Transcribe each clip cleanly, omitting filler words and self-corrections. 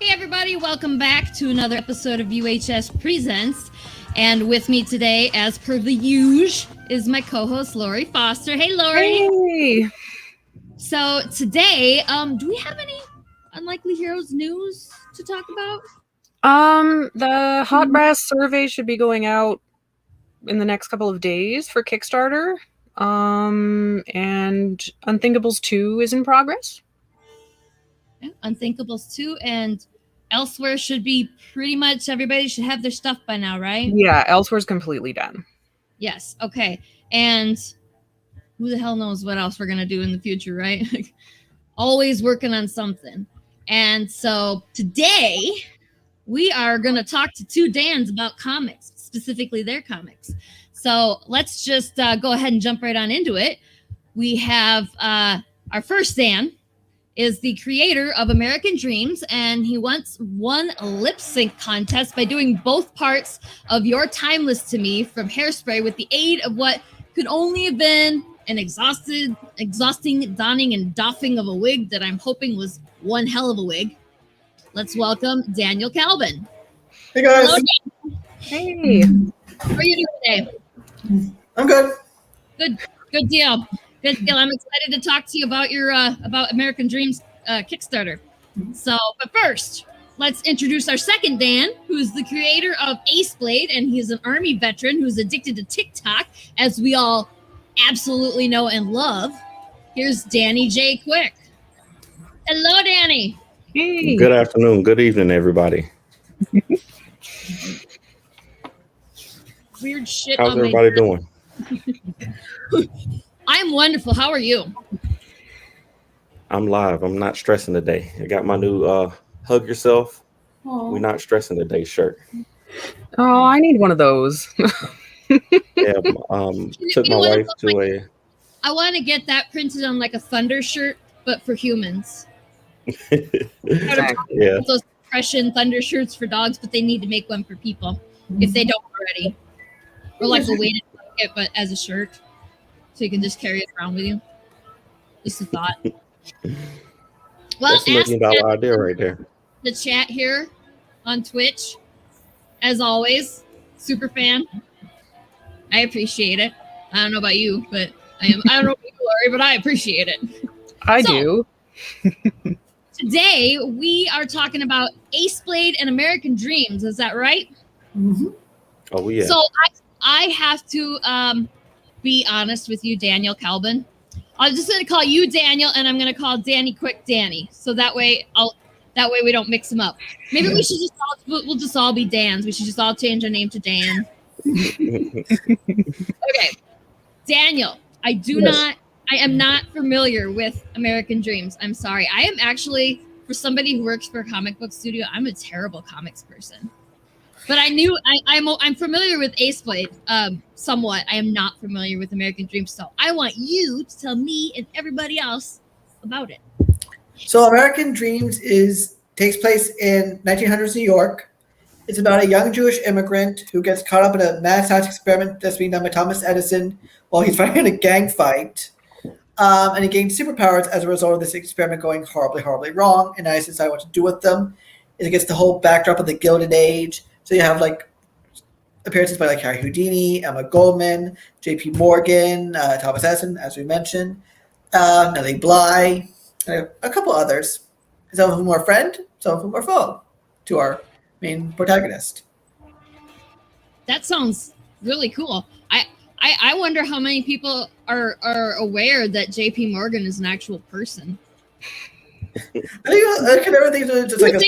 Everybody, welcome back to another episode of UHS Presents. And with me today, as per the usual, is my co-host Lori Foster. Hey, Lori. Hey. So today, do we have any Unlikely Heroes news to talk about? The Hot Brass survey should be going out in the next couple of days for Kickstarter. And Unthinkables 2 is in progress. Yeah, Unthinkables 2 and Elsewhere should be pretty much everybody should have their stuff by now, right? Yeah, Elsewhere's completely done. Yes. Okay. And who the hell knows what else we're going to do in the future, right? Always working on something. And so today we are going to talk to two Dans about comics, specifically their comics. So let's just go ahead and jump right on into it. We have our first Dan is the creator of American Dreams, and he once won a lip sync contest by doing both parts of You're Timeless to Me from Hairspray with the aid of what could only have been an exhausting donning and doffing of a wig that I'm hoping was one hell of a wig. Let's welcome Daniel Kalban. Hey guys. Hello, Hey. how are you doing today? I'm good. Good deal. Good deal. I'm excited to talk to you about your about American Dreams Kickstarter. So, but first, let's introduce our second Dan, who's the creator of Ace Blade, and he's an Army veteran who's addicted to TikTok, as we all absolutely know and love. Here's Danny J. Quick. Hello, Danny. Hey. Good afternoon. Good evening, everybody. Weird shit. How's everybody doing? I'm wonderful. How are you? I'm live. I'm not stressing today. I got my new Hug Yourself. We're not stressing today shirt. Oh, I need one of those. Yeah, took my wife to a... I want to get that printed on like a Thunder shirt, but for humans. Yeah. Those Depression Thunder shirts for dogs, but they need to make one for people if they don't already. Or like a weighted blanket, but as a shirt. So you can just carry it around with you. Just a thought. Well, That's $1 million idea right there. The chat here on Twitch, as always, super fan. I appreciate it. I don't know about you, but I don't know about you, Lori, but I appreciate it. I do. Today we are talking about Ace Blade and American Dreams. Is that right? Mm-hmm. Oh yeah. So I have to be honest with you, Daniel Kalban. I'm just going to call you Daniel, and I'm going to call Danny Quick Danny. So that way we don't mix them up. Maybe we should we'll just all be Dans. We should just all change our name to Dan. Okay, Daniel. I am not familiar with American Dreams. I'm sorry. I am actually, for somebody who works for a comic book studio, I'm a terrible comics person. But I'm familiar with Ace Blade somewhat. I am not familiar with American Dreams, so I want you to tell me and everybody else about it. So American Dreams takes place in 1900s New York. It's about a young Jewish immigrant who gets caught up in a mad science experiment that's being done by Thomas Edison while he's fighting a gang fight. And he gains superpowers as a result of this experiment going horribly, horribly wrong. And I decide what to do with them. It gets the whole backdrop of the Gilded Age. So you have like appearances by like Harry Houdini, Emma Goldman, J.P. Morgan, Thomas Edison, as we mentioned, Nellie Bly, and a couple others. Some of whom are friend, some of whom are foe to our main protagonist. That sounds really cool. I wonder how many people are aware that J.P. Morgan is an actual person. I think everything's just like dude.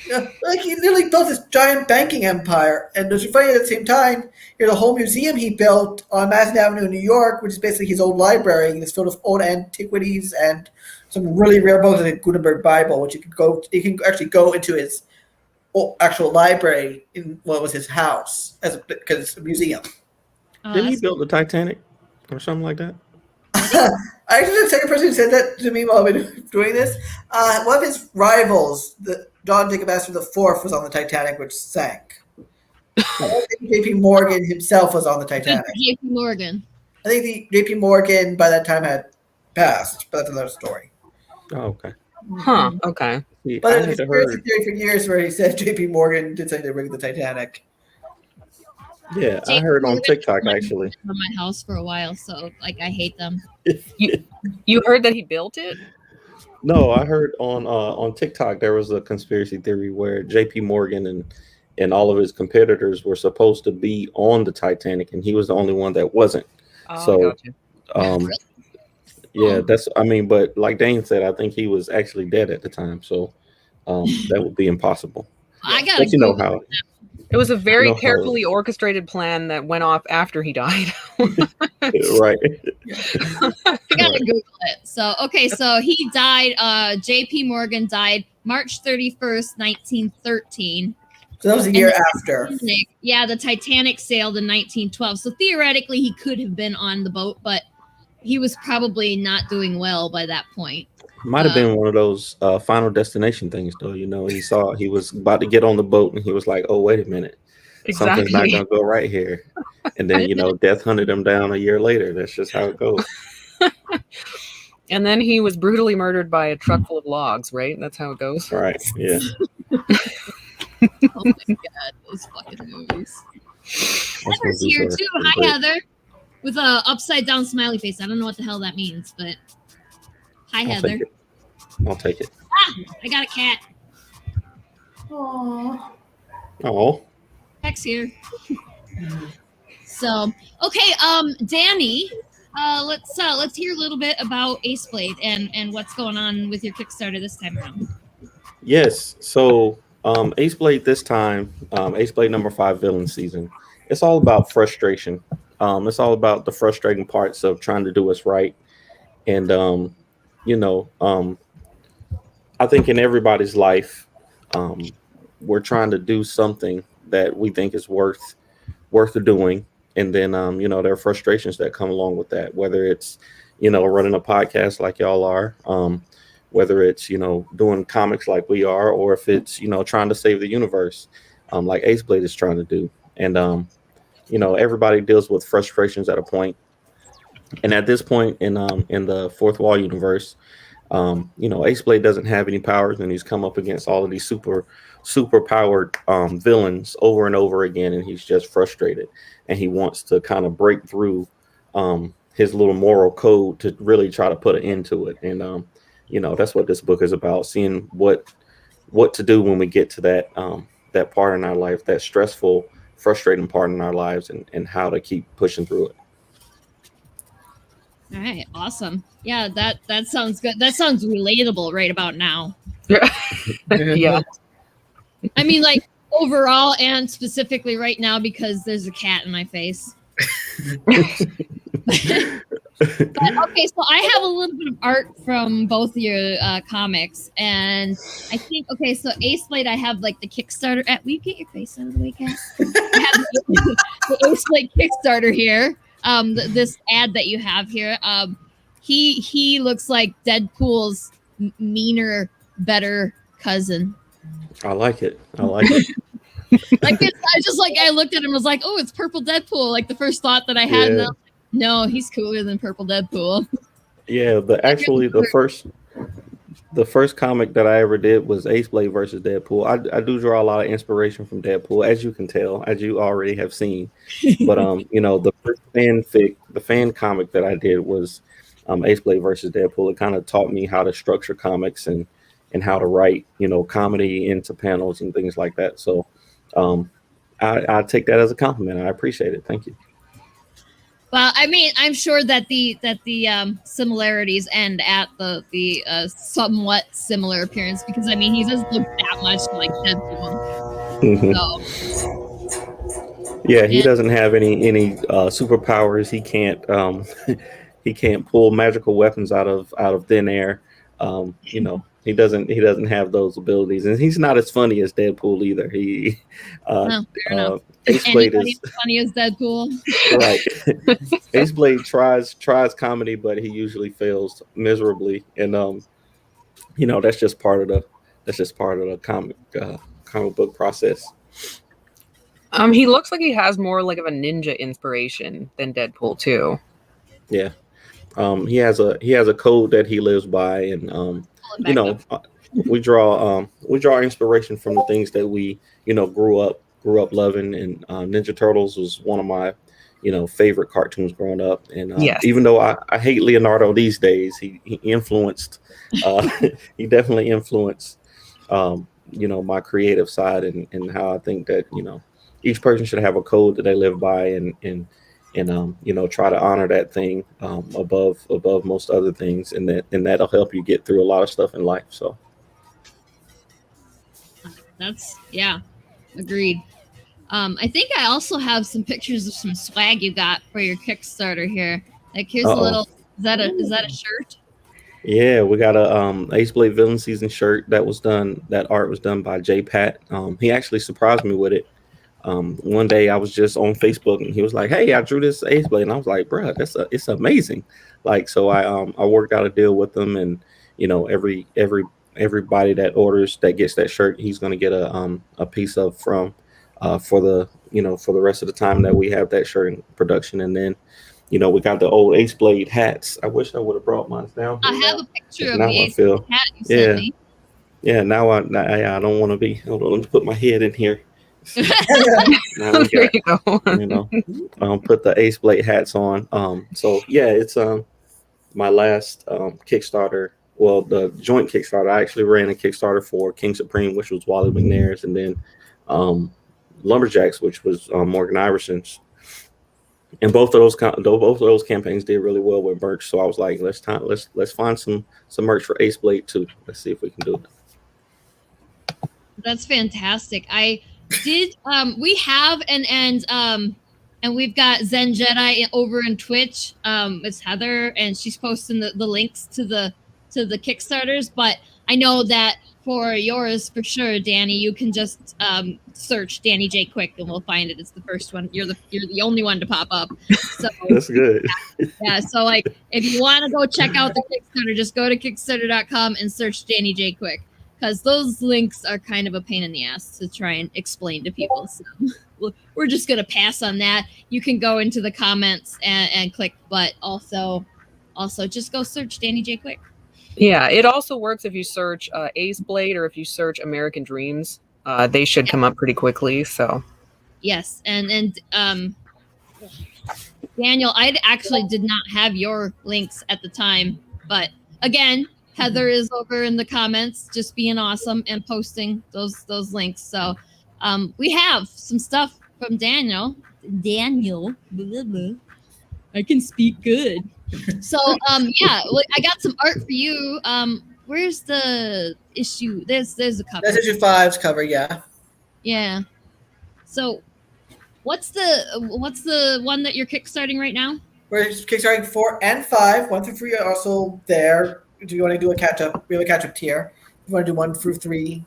Yeah, like he literally built this giant banking empire, and it's funny at the same time. Here's a whole museum he built on Madison Avenue in New York, which is basically his old library. It's filled with old antiquities and some really rare books, like the Gutenberg Bible, which you can actually go into his actual library in what was his house because it's a museum. Didn't he build the Titanic or something like that? I actually the second person who said that to me while I've been doing this. One of his rivals, John Jacob Astor IV, was on the Titanic, which sank. I don't think J.P. Morgan himself was on the Titanic. J.P. Morgan. I think the J.P. Morgan by that time had passed, but that's another story. Oh, okay. Huh. Okay. See, But I there's a had conspiracy heard. theory for years where he said J.P. Morgan did something to rig the Titanic. Yeah, I JP heard on Morgan TikTok was actually. on my house for a while, so like I hate them. You heard that he built it? No, I heard on TikTok there was a conspiracy theory where J.P. Morgan and all of his competitors were supposed to be on the Titanic, and he was the only one that wasn't. Oh, I So, got you. um, yeah, that's. I mean, but like Dane said, I think he was actually dead at the time, so that would be impossible. I gotta But you know Google. how It was a very how- carefully orchestrated plan that went off after he died. right? I gotta Google it. So okay, so he died. J.P. Morgan died March 31st, 1913. So that was a And year the after. Titanic, yeah, the Titanic sailed in 1912. So theoretically, he could have been on the boat, but he was probably not doing well by that point. Might have been one of those Final Destination things, though. You know, he was about to get on the boat, and he was like, "Oh, wait a minute, something's not Exactly. gonna go right here." And then death hunted him down a year later. That's just how it goes. And then he was brutally murdered by a truck full of logs, right? That's how it goes. Right? Yeah. Oh my god, those fucking movies. Heather's here too. Hi, Heather. With a upside down smiley face. I don't know what the hell that means, but hi, Heather. I'll take it. Ah, I got a cat. Aww. Oh. Heck's here. So okay, Danny, let's hear a little bit about Ace Blade and what's going on with your Kickstarter this time around. Yes. So Ace Blade this time, Ace Blade number 5 villain season. It's all about frustration. It's all about the frustrating parts of trying to do what's right. And I think in everybody's life, we're trying to do something that we think is worth doing. And then there are frustrations that come along with that, whether it's running a podcast like y'all are, whether it's doing comics like we are, or if it's trying to save the universe, like Ace Blade is trying to do. And everybody deals with frustrations at a point. And at this point in the Fourth Wall universe, Ace Blade doesn't have any powers, and he's come up against all of these super powered villains over and over again, and he's just frustrated, and he wants to kind of break through his little moral code to really try to put an end to it. And that's what this book is about, seeing what to do when we get to that part in our life, that stressful, frustrating part in our lives, and how to keep pushing through it. All right, awesome. Yeah, that sounds good. That sounds relatable right about now. Yeah. I mean, like overall and specifically right now because there's a cat in my face. But okay, so I have a little bit of art from both of your comics, and I think so Ace Blade, I have like the Kickstarter. Will you get your face out of the way, cat? I have the Ace Blade Kickstarter here. This ad that you have here. He looks like Deadpool's meaner, better cousin. I like it. I looked at him and was like, oh, it's purple Deadpool. Like the first thought that I had. Yeah. And no, he's cooler than purple Deadpool. Yeah, the first comic that I ever did was Ace Blade versus Deadpool. I do draw a lot of inspiration from Deadpool, as you can tell, as you already have seen. But the first the fan comic that I did was Ace Blade versus Deadpool. It kind of taught me how to structure comics and how to write comedy into panels and things like that. So I take that as a compliment. I appreciate it. Thank you. Well, I mean, I'm sure that the similarities end at the somewhat similar appearance, because I mean he doesn't look that much like Deadpool. Mm-hmm. So, yeah, he doesn't have any superpowers. He can't he can't pull magical weapons out of thin air. He doesn't have those abilities, and he's not as funny as Deadpool either. He fair enough. Ace Blade is funny as Deadpool. Right. Ace Blade tries comedy, but he usually fails miserably, and that's just part of the comic book process. He looks like he has more like of a ninja inspiration than Deadpool too. Yeah. He has a code that he lives by, and you know, we draw inspiration from the things that we, grew up loving. And Ninja Turtles was one of my, favorite cartoons growing up. And Yes. even though I hate Leonardo these days, he influenced, he definitely influenced, my creative side, and how I think that, each person should have a code that they live by, and try to honor that thing, above most other things, and that'll help you get through a lot of stuff in life. So That's agreed. I think I also have some pictures of some swag you got for your Kickstarter here. Like here's a little. Is that a shirt? yeah, we got a Ace Blade Villain Season shirt that was done. That art was done by J Pat. He actually surprised me with it. One day I was just on Facebook and he was like, "Hey, I drew this Ace Blade," and I was like, "Bruh, it's amazing." Like, so I worked out a deal with them, and everybody that orders that gets that shirt, he's gonna get a piece of from for the for the rest of the time that we have that shirt in production. And then we got the old Ace Blade hats. I wish I would have brought mine down. I have a picture of Now the I Ace feel- hat you sent me. Yeah, now I don't want to be. Hold on, let me put my head in here. Now we There got, you go. put the Ace Blade hats on. So yeah, it's my last Kickstarter. Well, the joint Kickstarter. I actually ran a Kickstarter for King Supreme, which was Wally McNair's, and then Lumberjacks, which was Morgan Iverson's. And both of those campaigns did really well with merch. So I was like, let's find some merch for Ace Blade too. Let's see if we can do it. That's fantastic. I did. We have and we've got Zen Jedi over in Twitch. It's Heather, and she's posting the links to the Kickstarters. But I know that for yours, for sure, Danny, you can just search Danny J Quick, and we'll find it. It's the first one. You're the only one to pop up. So That's good. yeah. So like, if you want to go check out the Kickstarter, just go to Kickstarter.com and search Danny J Quick, because those links are kind of a pain in the ass to try and explain to people. So we're just gonna pass on that. You can go into the comments and click, but also just go search Danny J Quick. Yeah, it also works if you search Ace Blade or if you search American Dreams. They should come up pretty quickly. So yes, and Daniel, I actually did not have your links at the time, but again, Heather is over in the comments, just being awesome and posting those links. So we have some stuff from Daniel. Blah, blah. I can speak good. So yeah, I got some art for you. Where's the issue? There's a cover. That's issue 5's cover, yeah. Yeah. So what's the one that you're kickstarting right now? We're kickstarting 4 and 5. 1 through 3 are also there. Do you want to do a catch up? We have a catch up tier. If you want to do 1 through 3,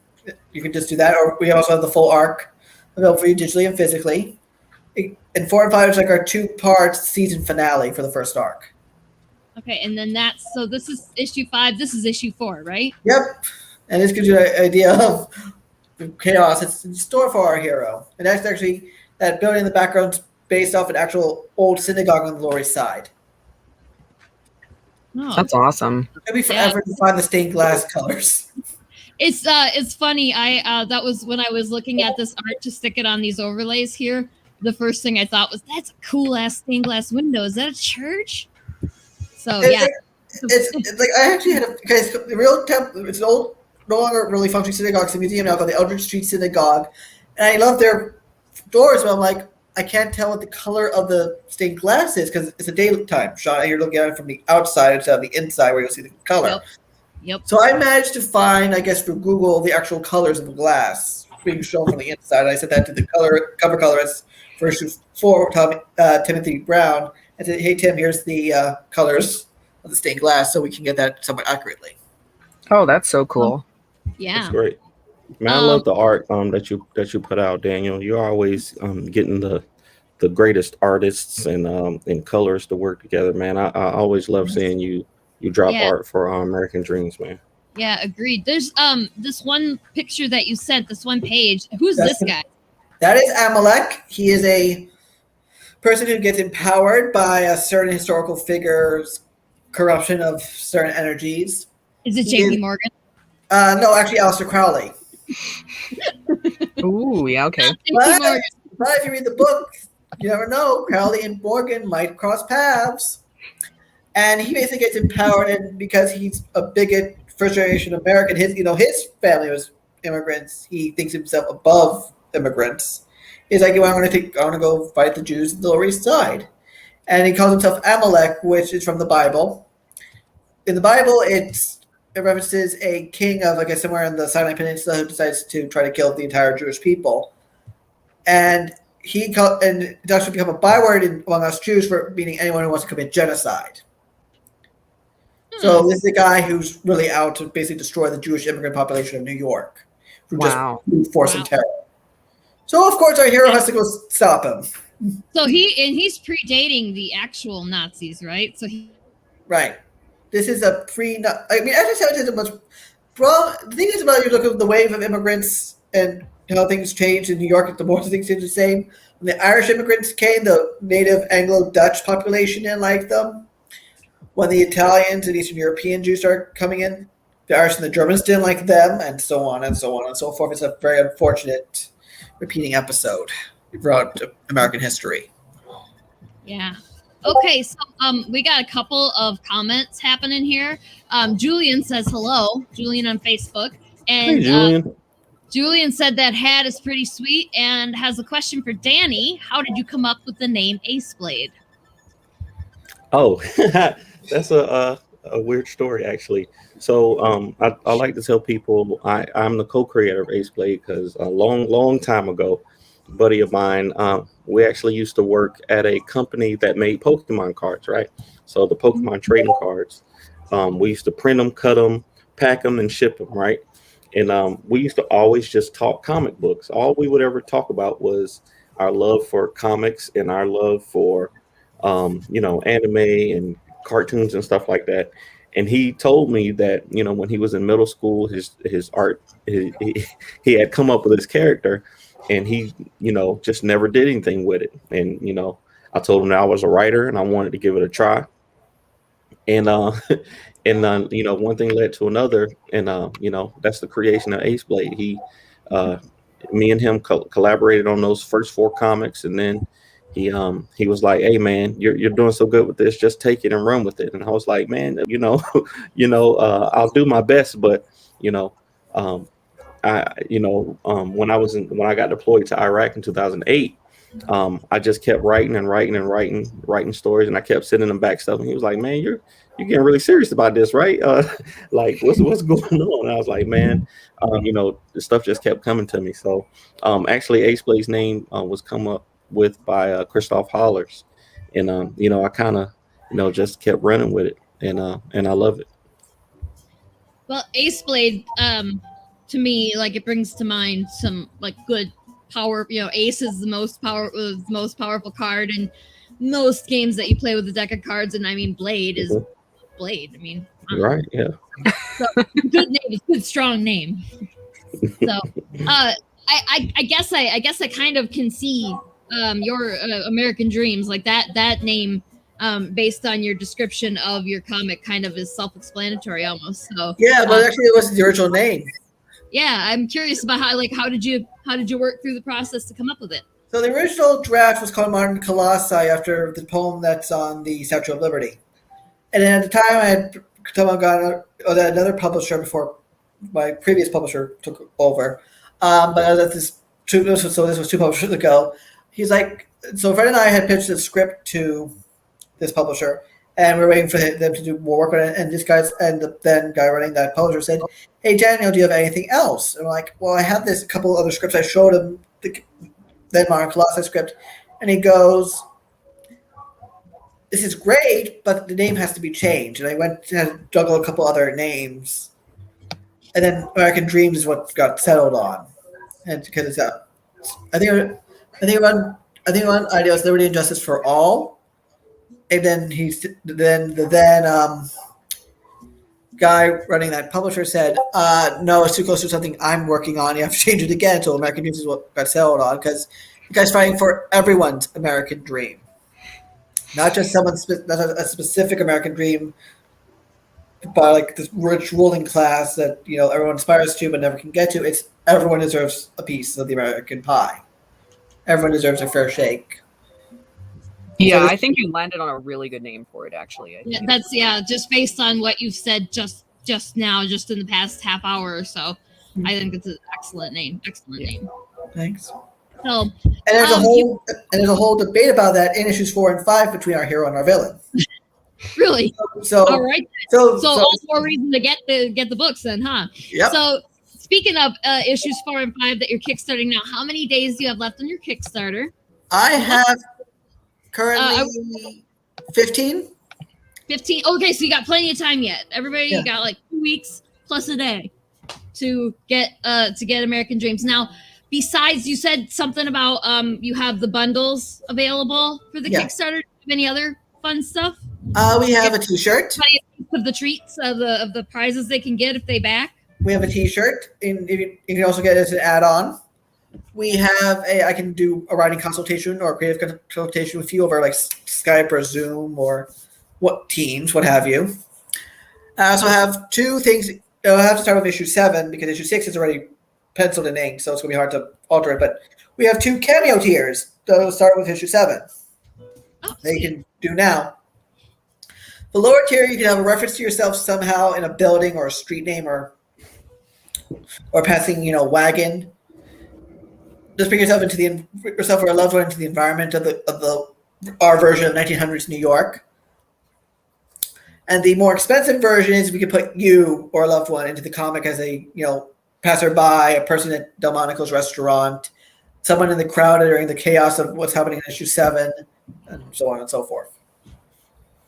you can just do that. Or we also have the full arc available for you digitally and physically. And 4 and 5 is like our 2-part season finale for the first arc. Okay, and then this is issue 5. This is issue 4, right? Yep. And this gives you an idea of the chaos that's in store for our hero. And that's actually that building in the background based off an actual old synagogue on the Lower East Side. No. that's awesome. It'll be forever to find the stained glass colors. It's funny. That was when I was looking at this art to stick it on these overlays here. The first thing I thought was, that's a cool ass stained glass window. Is that a church? So yeah. It's like I actually had the real it's an old, no longer really functioning synagogue. It's a museum now called the Eldridge Street Synagogue, and I love their doors. But I'm like, I can't tell what the color of the stained glass is because it's a daytime shot. You're looking at it from the outside instead of the inside where you'll see the color. Yep. So I managed to find, I guess, through Google, the actual colors of the glass being shown from the inside. And I sent that to the cover colorist for issue 4, Timothy Brown, and said, "Hey Tim, here's the colors of the stained glass, so we can get that somewhat accurately." Oh, that's so cool. Yeah. That's great. Man, I love the art that you put out, Daniel. You're always getting the greatest artists and colors to work together, man. I always love seeing you drop art for American Dreams, man. Yeah, agreed. There's this one picture that you sent, this one page. Who's this guy? That is Amalek. He is a person who gets empowered by a certain historical figure's corruption of certain energies. Is it J.P. Morgan? No, actually, Aleister Crowley. Ooh, yeah, okay. But if you read the book, you never know. Crowley and Morgan might cross paths. And he basically gets empowered, and because he's a bigot, first-generation American, his family was immigrants. He thinks himself above immigrants. He's like, I want to go fight the Jews in the Lower East Side. And he calls himself Amalek, which is from the Bible. In the Bible, it references a king of, I guess, somewhere in the Sinai Peninsula who decides to try to kill the entire Jewish people. And it actually become a byword among us Jews for meaning anyone who wants to commit genocide. So this is a guy who's really out to basically destroy the Jewish immigrant population of New York through just force and terror. So, of course, our hero has to go stop him. So he's predating the actual Nazis, right? Right. This is a anti-Semitism was. The thing is about you look at the wave of immigrants and how things changed in New York. The more things stayed the same. When the Irish immigrants came, the native Anglo-Dutch population didn't like them. When the Italians and Eastern European Jews started coming in, the Irish and the Germans didn't like them, and so on and so on and so forth. It's a very unfortunate repeating episode throughout American history. Yeah. Okay, so we got a couple of comments happening here. Julian says hello. Julian on Facebook. And hey, Julian. Julian said that hat is pretty sweet and has a question for Danny. How did you come up with the name Ace Blade? Oh, that's a weird story, actually. So I like to tell people I'm the co-creator of Ace Blade because a long time ago, a buddy of mine, we actually used to work at a company that made Pokemon cards, right? So the Pokemon trading cards, we used to print them, cut them, pack them, and ship them, right? And we used to always just talk comic books. All we would ever talk about was our love for comics and our love for anime and cartoons and stuff like that. And he told me that, when he was in middle school, his art, he had come up with his character and he, just never did anything with it. And, I told him that I was a writer and I wanted to give it a try. And, one thing led to another. And, that's the creation of Ace Blade. Me and him collaborated on those first 4 comics. And then he was like, hey man, you're doing so good with this, just take it and run with it. And I was like, man, I'll do my best, but when I got deployed to Iraq in 2008, I just kept writing stories, and I kept sending him back stuff. And he was like, man, you're getting really serious about this, right? Like what's going on? And I was like, man, the stuff just kept coming to me. So actually Ace Blade's name was come up with by Christoph Hollers, and I kind of just kept running with it, and I love it. Well, Ace Blade to me, like, it brings to mind some like good power. Ace is the most powerful card in most games that you play with a deck of cards, and I mean Blade is Blade. I mean, right? Yeah. So, good name. It's a good strong name. So I guess I kind of can see your American Dreams, like that name, based on your description of your comic, kind of is self-explanatory almost. So yeah, but actually it wasn't the original name. Yeah, I'm curious about how did you work through the process to come up with it? So the original draft was called Modern Colossi after the poem that's on the Statue of Liberty. And then at the time I had another publisher before my previous publisher took over. But this was 2 publishers ago. He's like, so Fred and I had pitched a script to this publisher, and we're waiting for them to do more work on it. And the then guy running that publisher said, hey, Daniel, do you have anything else? And I'm like, well, I have a couple other scripts. I showed him the Modern Colossi script, and he goes, this is great, but the name has to be changed. And I went to juggle a couple other names, and then American Dreams is what got settled on, and because it's I think one idea was Liberty and Justice for All, and then the guy running that publisher said, no, it's too close to something I'm working on. You have to change it again until American Dreams is what got settled on, because you guys fighting for everyone's American dream, not just not a specific American dream by like this rich ruling class that everyone aspires to but never can get to. It's everyone deserves a piece of the American pie. Everyone deserves a fair shake. Yeah, So I think you landed on a really good name for it, actually. I Yeah, think. that's just based on what you've said just now, just in the past half hour or so. I think it's an excellent name. Excellent name. Thanks. So, And there's a whole debate about that in issues 4 and 5 between our hero and our villain. really, So all right. So all more reason to get the books then, huh? Yep. So, speaking of issues 4 and 5 that you're kickstarting now, how many days do you have left on your Kickstarter? I have currently 15. 15. Okay, so you got plenty of time yet. Everybody, Yeah. you got like 2 weeks plus a day to get American Dreams. Now, besides, you said something about you have the bundles available for the Yeah. Kickstarter. Do you have any other fun stuff? We have a T-shirt. Of the treats of the prizes they can get if they back. We have a T-shirt, and you can also get it as an add-on. We have I can do a writing consultation or a creative consultation with you over like Skype or Zoom or Teams, what have you. I also have 2 things. I'll have to start with issue 7 because issue 6 is already penciled in ink, so it's going to be hard to alter it. But we have 2 cameo tiers that'll start with issue 7. They can do now. The lower tier, you can have a reference to yourself somehow in a building or a street name or passing, wagon. Just bring yourself yourself or a loved one into the environment of our version of 1900s New York. And the more expensive version is we could put you or a loved one into the comic as a passerby, a person at Delmonico's restaurant, someone in the crowd during the chaos of what's happening in issue 7, and so on and so forth.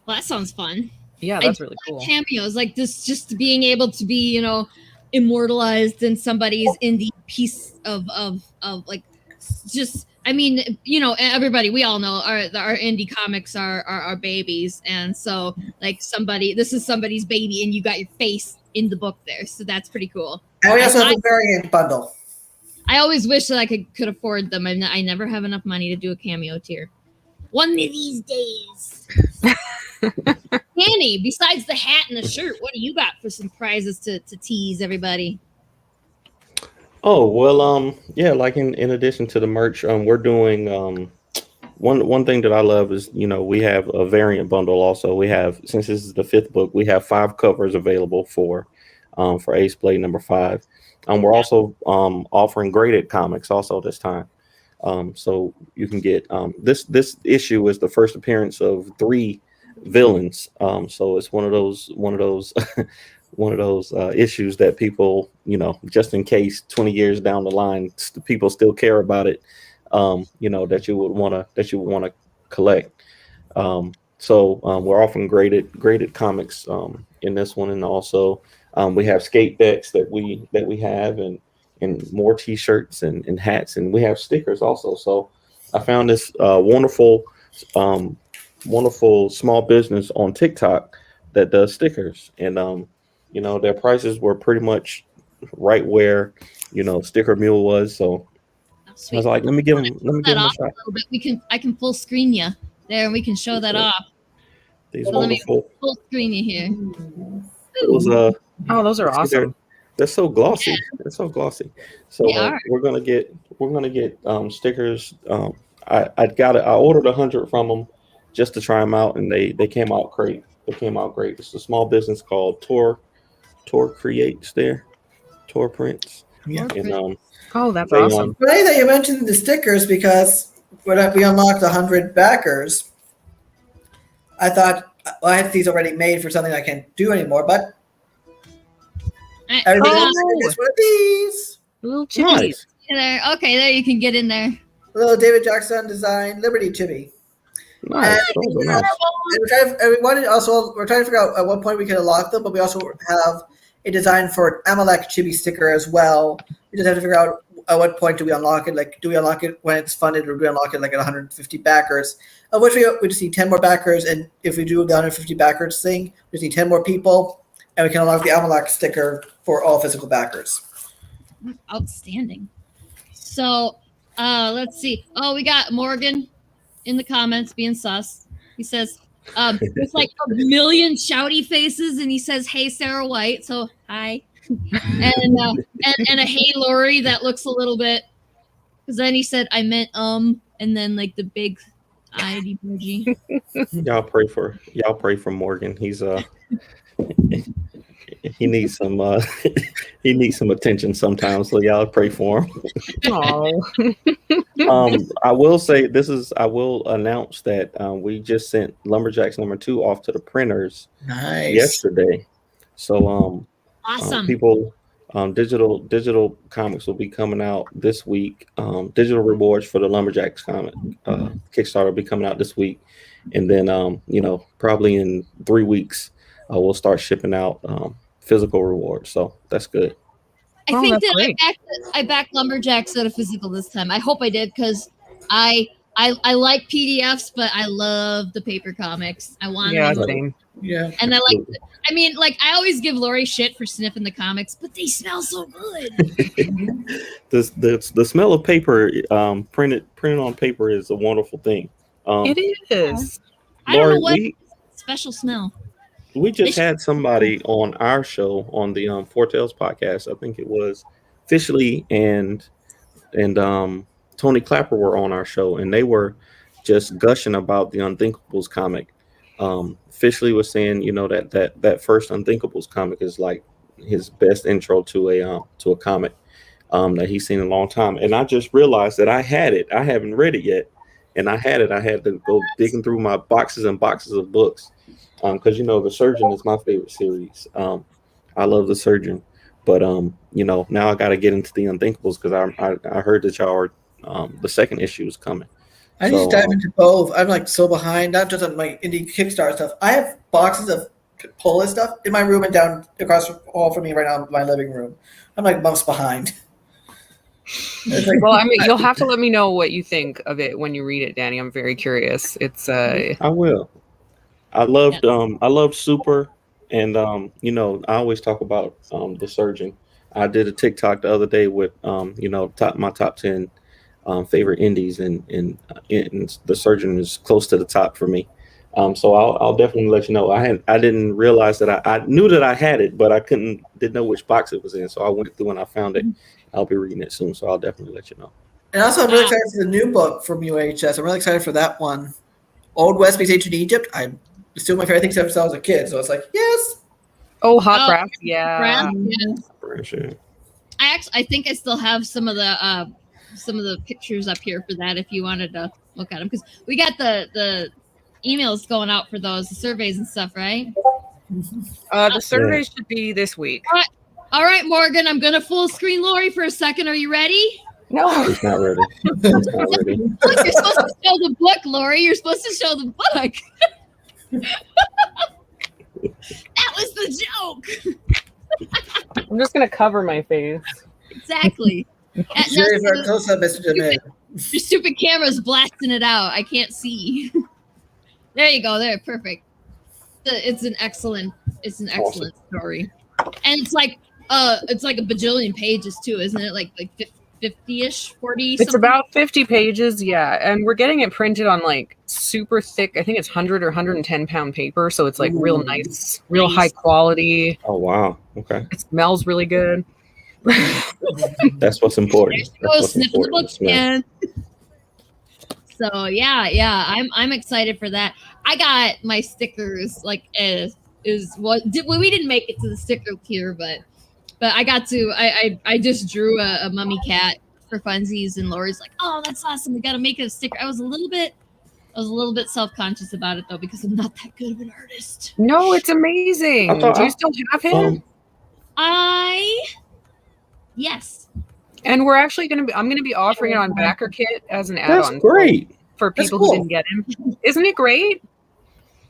Well, that sounds fun. Yeah, that's really cool. Cameos like this, just being able to be, immortalized in somebody's indie piece of like, just, I mean, everybody, we all know our indie comics are babies, and so like this is somebody's baby, and you got your face in the book there, so that's pretty cool. And we also have a variant bundle. I always wish that I could afford them. I never have enough money to do a cameo tier. One of these days. Annie, besides the hat and the shirt, what do you got for some prizes to tease everybody? Oh, well, yeah, like in addition to the merch, we're doing one thing that I love is, we have a variant bundle also. We have, since this is the 5th book, we have 5 covers available for Ace Blade number 5. We're also offering graded comics also this time. So you can get this issue is the first appearance of 3 villains. So it's one of those issues that people, just in case 20 years down the line, people still care about it. That you would want to collect. So we're offering graded comics in this one, and also we have skate decks that we have, and more T-shirts and hats, and we have stickers also. So I found this wonderful small business on TikTok that does stickers, and their prices were pretty much right where Sticker Mule was. So I was like, let me give them a shot. I can full screen you there, and we can show that off. These so wonderful. Let me full screen you here. Those are awesome. They're so glossy. Yeah. They're so glossy. So we're gonna get stickers. I ordered 100 from them just to try them out, and they came out great. It's a small business called Tor Creates there, Tor Prints. Yeah. And, that's awesome. Funny that you mentioned the stickers, because when we unlocked 100 backers, I thought I had these already made for something I can't do anymore, but everybody gets one of these. Little chibis. Nice. Okay, there you can get in there. A little David Jackson design Liberty chibi. Nice. And we're trying to figure out at what point we can unlock them, but we also have a design for an Amalek chibi sticker as well. We just have to figure out at what point do we unlock it. Like, do we unlock it when it's funded, or do we unlock it like at 150 backers? Of which we just need 10 more backers, and if we do the 150 backers thing, we just need 10 more people, and we can unlock the Amalek sticker for all physical backers. Outstanding. So let's see. Oh, we got Morgan in the comments being sus. He says, with like a million shouty faces, and he says, "Hey, Sarah White," so hi, and a "Hey, Lori," that looks a little bit. Because then he said, "I meant and then like the big eyed emoji. Y'all pray for Morgan. He's he needs some he needs some attention sometimes. So y'all pray for him. Oh, I will say I will announce that we just sent Lumberjacks #2 off to the printers Nice. yesterday. So Awesome. people digital comics will be coming out this week. Digital rewards for the Lumberjacks comic Kickstarter will be coming out this week, and then probably in 3 weeks we'll start shipping out physical rewards. So that's good. I think that great. I backed Lumberjacks at a physical this time. I hope I did because I like PDFs, but I love the paper comics. I want them. same. Yeah. And I like, I mean, like I always give Lori shit for sniffing the comics, but they smell so good. The smell of paper, printed on paper, is a wonderful thing. It is. I don't know Lori, what special smell. we just had somebody on our show on the Foretales podcast. I think it was Fishley and Tony Clapper were on our show, and they were just gushing about the Unthinkables comic. Fishley was saying, that first Unthinkables comic is like his best intro to a comic that he's seen in a long time. And I just realized that I had it. I haven't read it yet, and I had it. I had to go digging through my boxes and boxes of books because The Surgeon is my favorite series. I love The Surgeon, but now I got to get into the Unthinkables because I heard that y'all are the second issue is coming. I need to dive into both. I'm like so behind, not just on my indie Kickstarter stuff. I have boxes of pull list stuff in my room and down across the hall from me right now in my living room. I'm like months behind. Well, I mean, you'll have to let me know what you think of it when you read it, Danny. I'm very curious. It's I will. I loved Super, and I always talk about The Surgeon. I did a TikTok the other day with my top 10 favorite indies, and The Surgeon is close to the top for me. So I'll definitely let you know. I didn't realize that I knew that I had it, but I didn't know which box it was in. So I went through and I found it. I'll be reading it soon, so I'll definitely let you know. And also, I'm really excited for the new book from UHS. I'm really excited for that one. Old West meets Ancient Egypt. It's still my favorite thing since I was a kid. So it's like, yes. Oh, Hot Brass. Yeah. Yeah. I think I still have some of the pictures up here for that if you wanted to look at them, because we got the emails going out for those, the surveys and stuff, right? The survey should be this week. All right, Morgan, I'm gonna full screen Lori for a second. Are you ready? No, He's not ready. He's not ready. Look, you're supposed to show the book, Lori. You're supposed to show the book. That was the joke. I'm just gonna cover my face. Exactly. Serious our close-up, Mr. Demay. Your stupid camera's blasting it out. I can't see. There you go. There, perfect. It's an excellent story, and it's like a bajillion pages too, isn't it? Like 50-ish, 40. It's about 50 pages, yeah, and we're getting it printed on like super thick. I think it's 100 or 110 pound paper, so it's like real nice, real high quality. Oh wow! Okay. It smells really good. That's what's important. Sniffing the book again. So yeah, I'm excited for that. I got my stickers we didn't make it to the sticker tier, but I got to. I just drew a mummy cat for funsies, and Lori's like, "Oh, that's awesome! We got to make it a sticker." I was a little bit self-conscious about it though, because I'm not that good of an artist. No, it's amazing. Do you still have him? Yes. And we're actually I'm gonna be offering it on BackerKit as an add-on. That's great for people who didn't get him. Isn't it great?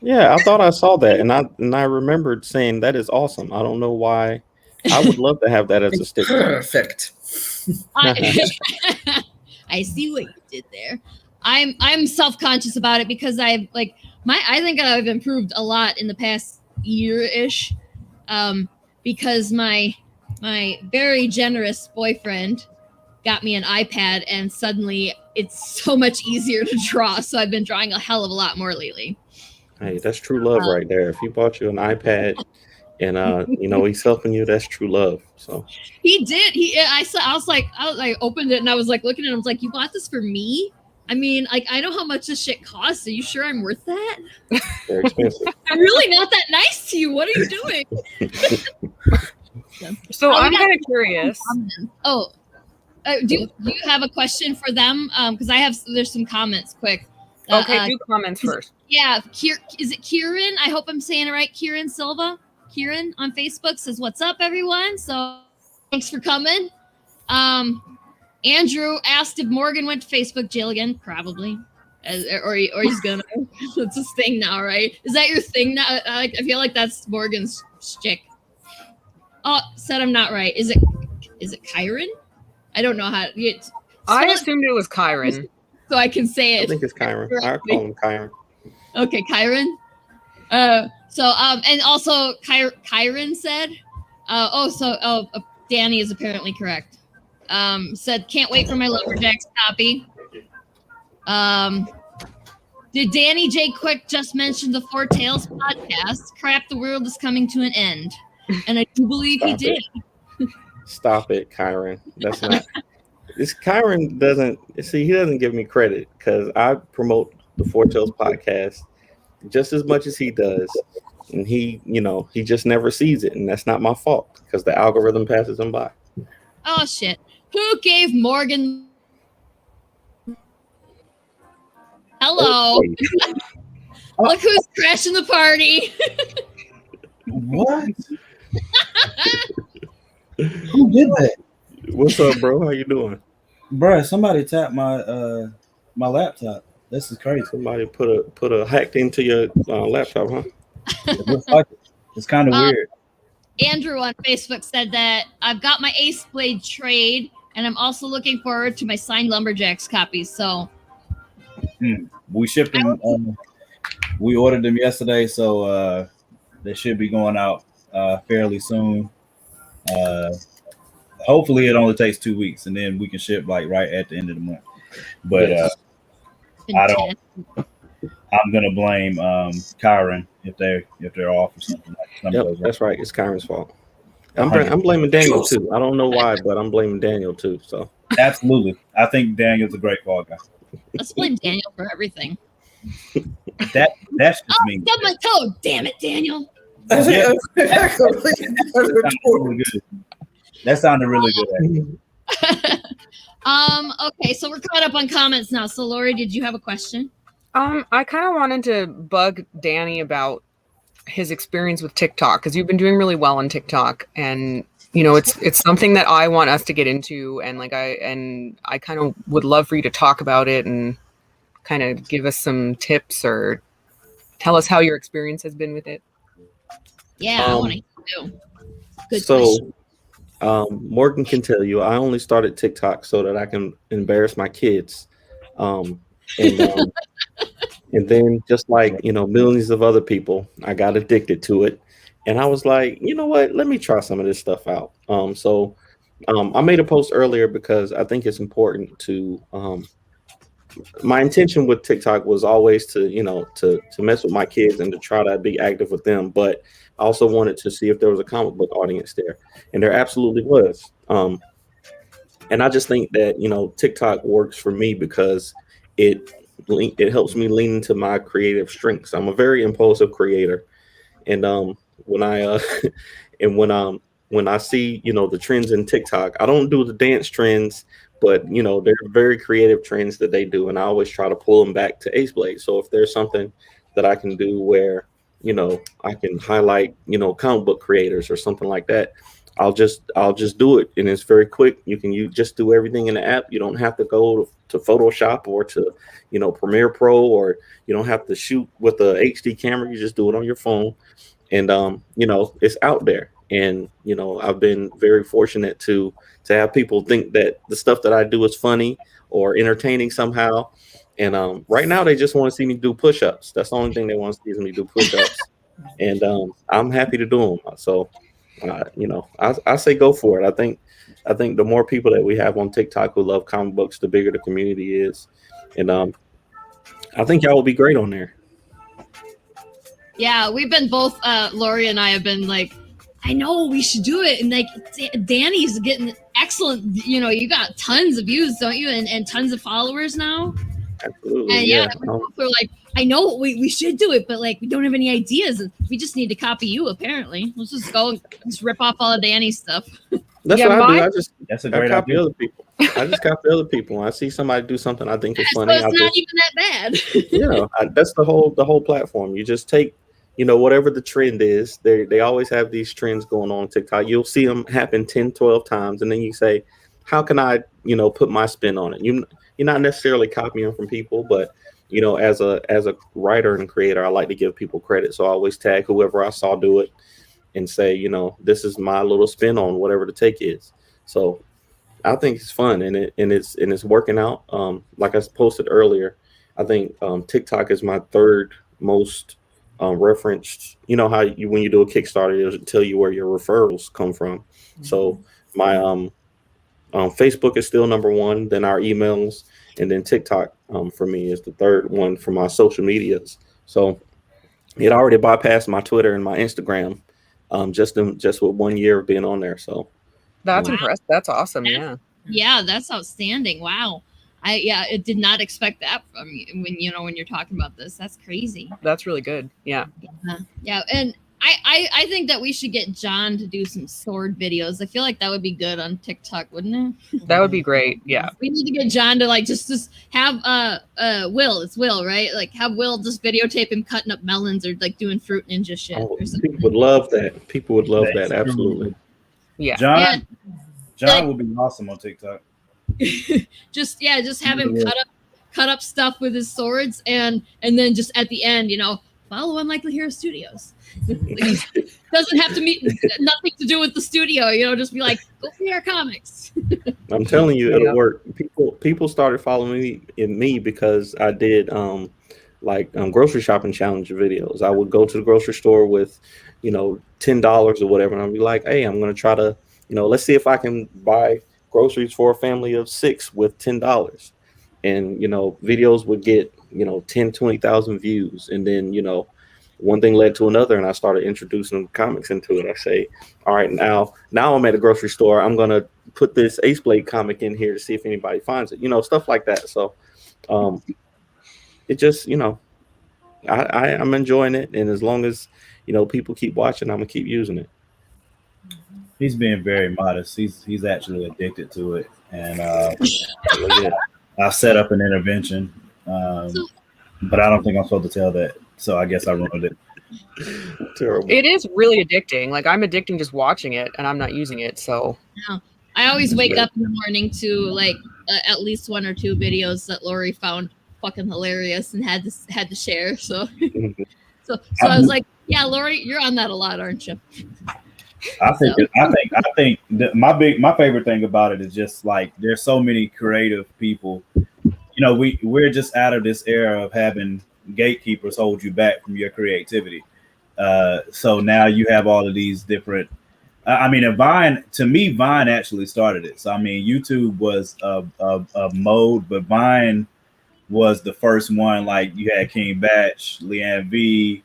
Yeah, I thought I saw that, and I remembered saying that is awesome. I don't know why. I would love to have that as a sticker. Perfect. I see what you did there. I'm self-conscious about it because I think I've improved a lot in the past year-ish, because my very generous boyfriend got me an iPad, and suddenly it's so much easier to draw. So I've been drawing a hell of a lot more lately. Hey, that's true love right there. If he bought you an iPad and he's helping you, that's true love. So He did. I was like, opened it and I was like looking at him. I was like, you bought this for me? I mean, like, I know how much this shit costs. Are you sure I'm worth that? they're expensive. I'm really not that nice to you. What are you doing? So I'm kind of curious. Oh, do you have a question for them? Because there's some comments. Quick. Okay, do comments first. Yeah, is it Kieran? I hope I'm saying it right. Kieran Silva. Kieran on Facebook says, "What's up, everyone?" So thanks for coming. Andrew asked if Morgan went to Facebook jail again. Probably, or he's gonna. That's his thing now, right? Is that your thing now? I feel like that's Morgan's shtick. Oh, said I'm not right. Is it Kyron? I don't know how. I assumed it was Kyron. So I can say it. I think it's Kyron. I call him Kyron. Okay, Kyron. And also Kyron said, Danny is apparently correct. Said, can't wait for my Lumberjacks copy. Did Danny J. Quick just mention the Four Tales podcast? Crap, the world is coming to an end. And I do believe he did. Stop it, Kyron. That's not. This Kyron he doesn't give me credit because I promote the Four Tales podcast just as much as he does. And he just never sees it. And that's not my fault because the algorithm passes him by. Oh, shit. Who gave Morgan? Hello. Look who's crashing the party. What? Who did that? What's up, bro? How you doing? Bruh, somebody tapped my my laptop. This is crazy. Somebody put a hacked into your laptop, huh? It looks like it. It's kind of weird. Andrew on Facebook said that I've got my Ace Blade trade, and I'm also looking forward to my signed Lumberjacks copies. So we shipped them. We ordered them yesterday, so they should be going out fairly soon. Hopefully, it only takes 2 weeks, and then we can ship like right at the end of the month. But I'm gonna blame Kyron if they're off or something. Yep, that's right. It's Kyron's fault. I'm blaming Daniel too. I don't know why, but I'm blaming Daniel too. So absolutely, I think Daniel's a great fall guy. Let's blame Daniel for everything. That's just me. Stub my toe. Damn it, Daniel. Yeah. That sounded really good. Okay, so we're caught up on comments now. So Lori, did you have a question? I kind of wanted to bug Danny about his experience with TikTok because you've been doing really well on TikTok, and it's something that I want us to get into, and I kind of would love for you to talk about it and kind of give us some tips or tell us how your experience has been with it. Yeah, I want to hear too. Good so question. Morgan can tell you I only started TikTok so that I can embarrass my kids. And then just like, millions of other people, I got addicted to it. And I was like, you know what? Let me try some of this stuff out. So I made a post earlier because I think it's important to my intention with TikTok was always to mess with my kids and to try to be active with them. But I also wanted to see if there was a comic book audience there. And there absolutely was. And I just think that, TikTok works for me because it helps me lean into my creative strengths. I'm a very impulsive creator. And when I see, the trends in TikTok, I don't do the dance trends, but they're very creative trends that they do. And I always try to pull them back to Ace Blade. So if there's something that I can do where, I can highlight, comic book creators or something like that, I'll just do it. And it's very quick. You just do everything in the app. You don't have to go to Photoshop or to, Premiere Pro, or you don't have to shoot with a HD camera. You just do it on your phone. And, it's out there. And, I've been very fortunate to have people think that the stuff that I do is funny or entertaining somehow. And right now they just want to see me do push-ups. That's the only thing they want to see me do, push-ups. And I'm happy to do them. So, I say go for it. I think the more people that we have on TikTok who love comic books, the bigger the community is. And I think y'all will be great on there. Yeah, we've been both. Lori and I have been like, I know we should do it, and like Danny's getting excellent. You know, you got tons of views, don't you, and tons of followers now. Absolutely, And yeah. we're like, I know we should do it, but like we don't have any ideas. We just need to copy you. Apparently, let's just go and just rip off all of Danny's stuff. That's what I do. That's a I great copy idea. other people. I just copy other people. When I see somebody do something I think is So funny, it's not even that bad. that's the whole platform. You just take, whatever the trend is. They always have these trends going on TikTok. You'll see them happen 10, 12 times, and then you say, how can I, put my spin on it? You're not necessarily copying from people, but as a writer and creator, I like to give people credit. So I always tag whoever I saw do it and say, this is my little spin on whatever the take is. So I think it's fun and it's working out. Like I posted earlier, I think TikTok is my third most referenced. You know how when you do a Kickstarter, it'll tell you where your referrals come from. So my Facebook is still number one, then our emails, and then TikTok for me is the third one for my social medias. So it already bypassed my Twitter and my Instagram just with 1 year of being on there. So That's impressive. That's awesome. Yeah, that's outstanding. Wow. I did not expect that from you when you're talking about this. That's crazy. That's really good. Yeah. Yeah, and I think that we should get John to do some sword videos. I feel like that would be good on TikTok, wouldn't it? That would be great. Yeah. We need to get John to like just have Will. It's Will, right? Like have Will just videotape him cutting up melons or like doing fruit ninja shit or something. People would love that. People would love that. Absolutely. Yeah. John would be awesome on TikTok. just have him cut up stuff with his swords and then just at the end, follow Unlikely Hero Studios. Doesn't have to meet nothing to do with the studio, just be like, go see our comics. I'm telling you, it'll work. People started following me because I did grocery shopping challenge videos. I would go to the grocery store with, $10 or whatever, and I'd be like, hey, I'm gonna try to, let's see if I can buy groceries for a family of 6 with $10. And videos would get 10, 20,000 views, and then one thing led to another, and I started introducing comics into it. I say, all right, now I'm at a grocery store. I'm gonna put this Ace Blade comic in here to see if anybody finds it. Stuff like that. So it just I'm enjoying it, and as long as people keep watching, I'm gonna keep using it. He's being very modest. He's actually addicted to it, and I set up an intervention, but I don't think I'm supposed to tell that. So I guess I ruined it. Terrible. It is really addicting. Like I'm addicting just watching it, and I'm not using it. So I always wake up in the morning to like at least 1 or 2 videos that Lori found fucking hilarious and had to share. So so I was like, yeah, Lori, you're on that a lot, aren't you? I think that my favorite thing about it is just like there's so many creative people. We're just out of this era of having gatekeepers hold you back from your creativity. So now you have all of these different. Vine, to me, Vine actually started it. So YouTube was a mode, but Vine was the first one. Like you had King Batch, Leanne V.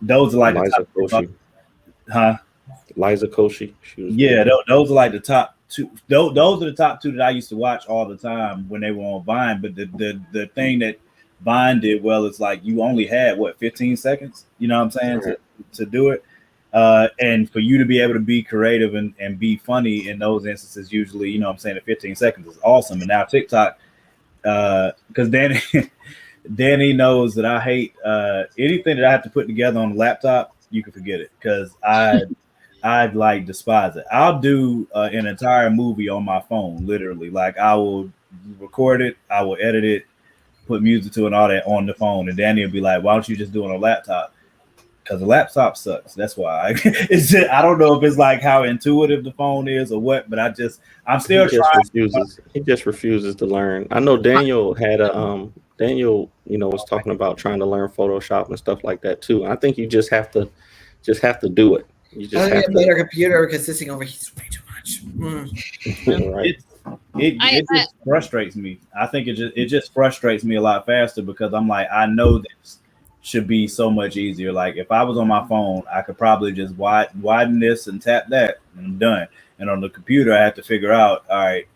Those are like Liza Koshy. Liza Koshy. Those are like the top 2. Those are the top 2 that I used to watch all the time when they were on Vine. But the thing that Vine did well is like you only had 15 seconds. You know what I'm saying to do it. And for you to be able to be creative and be funny in those instances, usually, the 15 seconds is awesome. And now TikTok, because Danny knows that I hate anything that I have to put together on the laptop. You can forget it because I'd like despise it. I'll do an entire movie on my phone, literally. Like I will record it, I will edit it, put music to it and all that on the phone. And Danny will be like, why don't you just do it on a laptop? Because the laptop sucks. That's why. I don't know if it's like how intuitive the phone is or what, but I'm still trying. He just refuses to learn. I know Daniel had Daniel, was talking about trying to learn Photoshop and stuff like that too. I think you just have to do it. You just have to. Better computer because this thing over here is way too much. Right. It just frustrates me. I think it just frustrates me a lot faster because I'm like, I know this. should be so much easier. Like if I was on my phone, I could probably just widen this and tap that, and I'm done. And on the computer, I have to figure out, all right.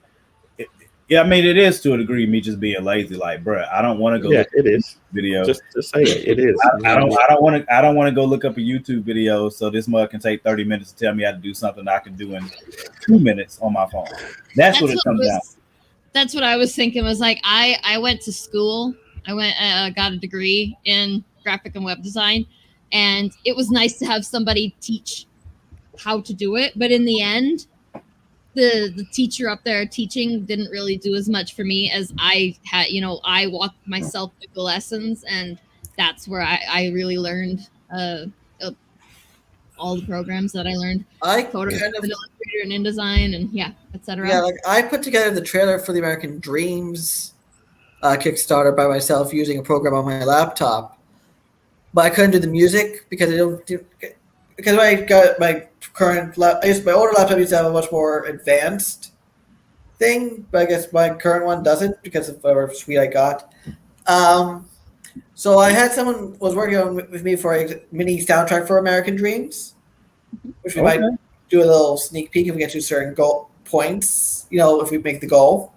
Yeah, I mean, it is to a degree me just being lazy. Like, bruh, I don't want to go. Yeah, look it is. Video. Just say it. It is. I don't want to go look up a YouTube video so this mug can take 30 minutes to tell me how to do something I can do in 2 minutes on my phone. That's what it comes down. That's what I was thinking. Was like I went to school. I went got a degree in graphic and web design, and it was nice to have somebody teach how to do it. But in the end, the teacher up there teaching didn't really do as much for me as I had. I walked myself through the lessons, and that's where I really learned all the programs that I learned. Photoshop, Illustrator, and InDesign, and etc. Yeah, like I put together the trailer for the American Dreams Kickstarter by myself using a program on my laptop, but I couldn't do the music because I got my current my older laptop used to have a much more advanced thing, but I guess my current one doesn't because of whatever suite I got. So I had someone was working on with me for a mini soundtrack for American Dreams, which we might do a little sneak peek if we get to certain goal points. If we make the goal,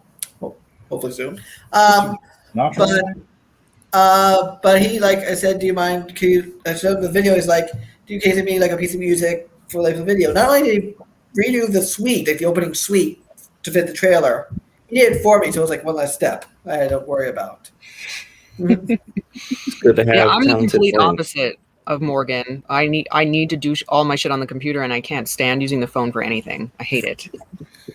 hopefully soon. But he, like I said, do you mind? I showed the video. He's like, do you give me like a piece of music for like the video? Not only did he redo the suite, like the opening suite, to fit the trailer, he did it for me. So it was like one less step I had to worry about. It's good to have. Yeah, I'm the complete friends. opposite of Morgan. I need to do all my shit on the computer, and I can't stand using the phone for anything. I hate it.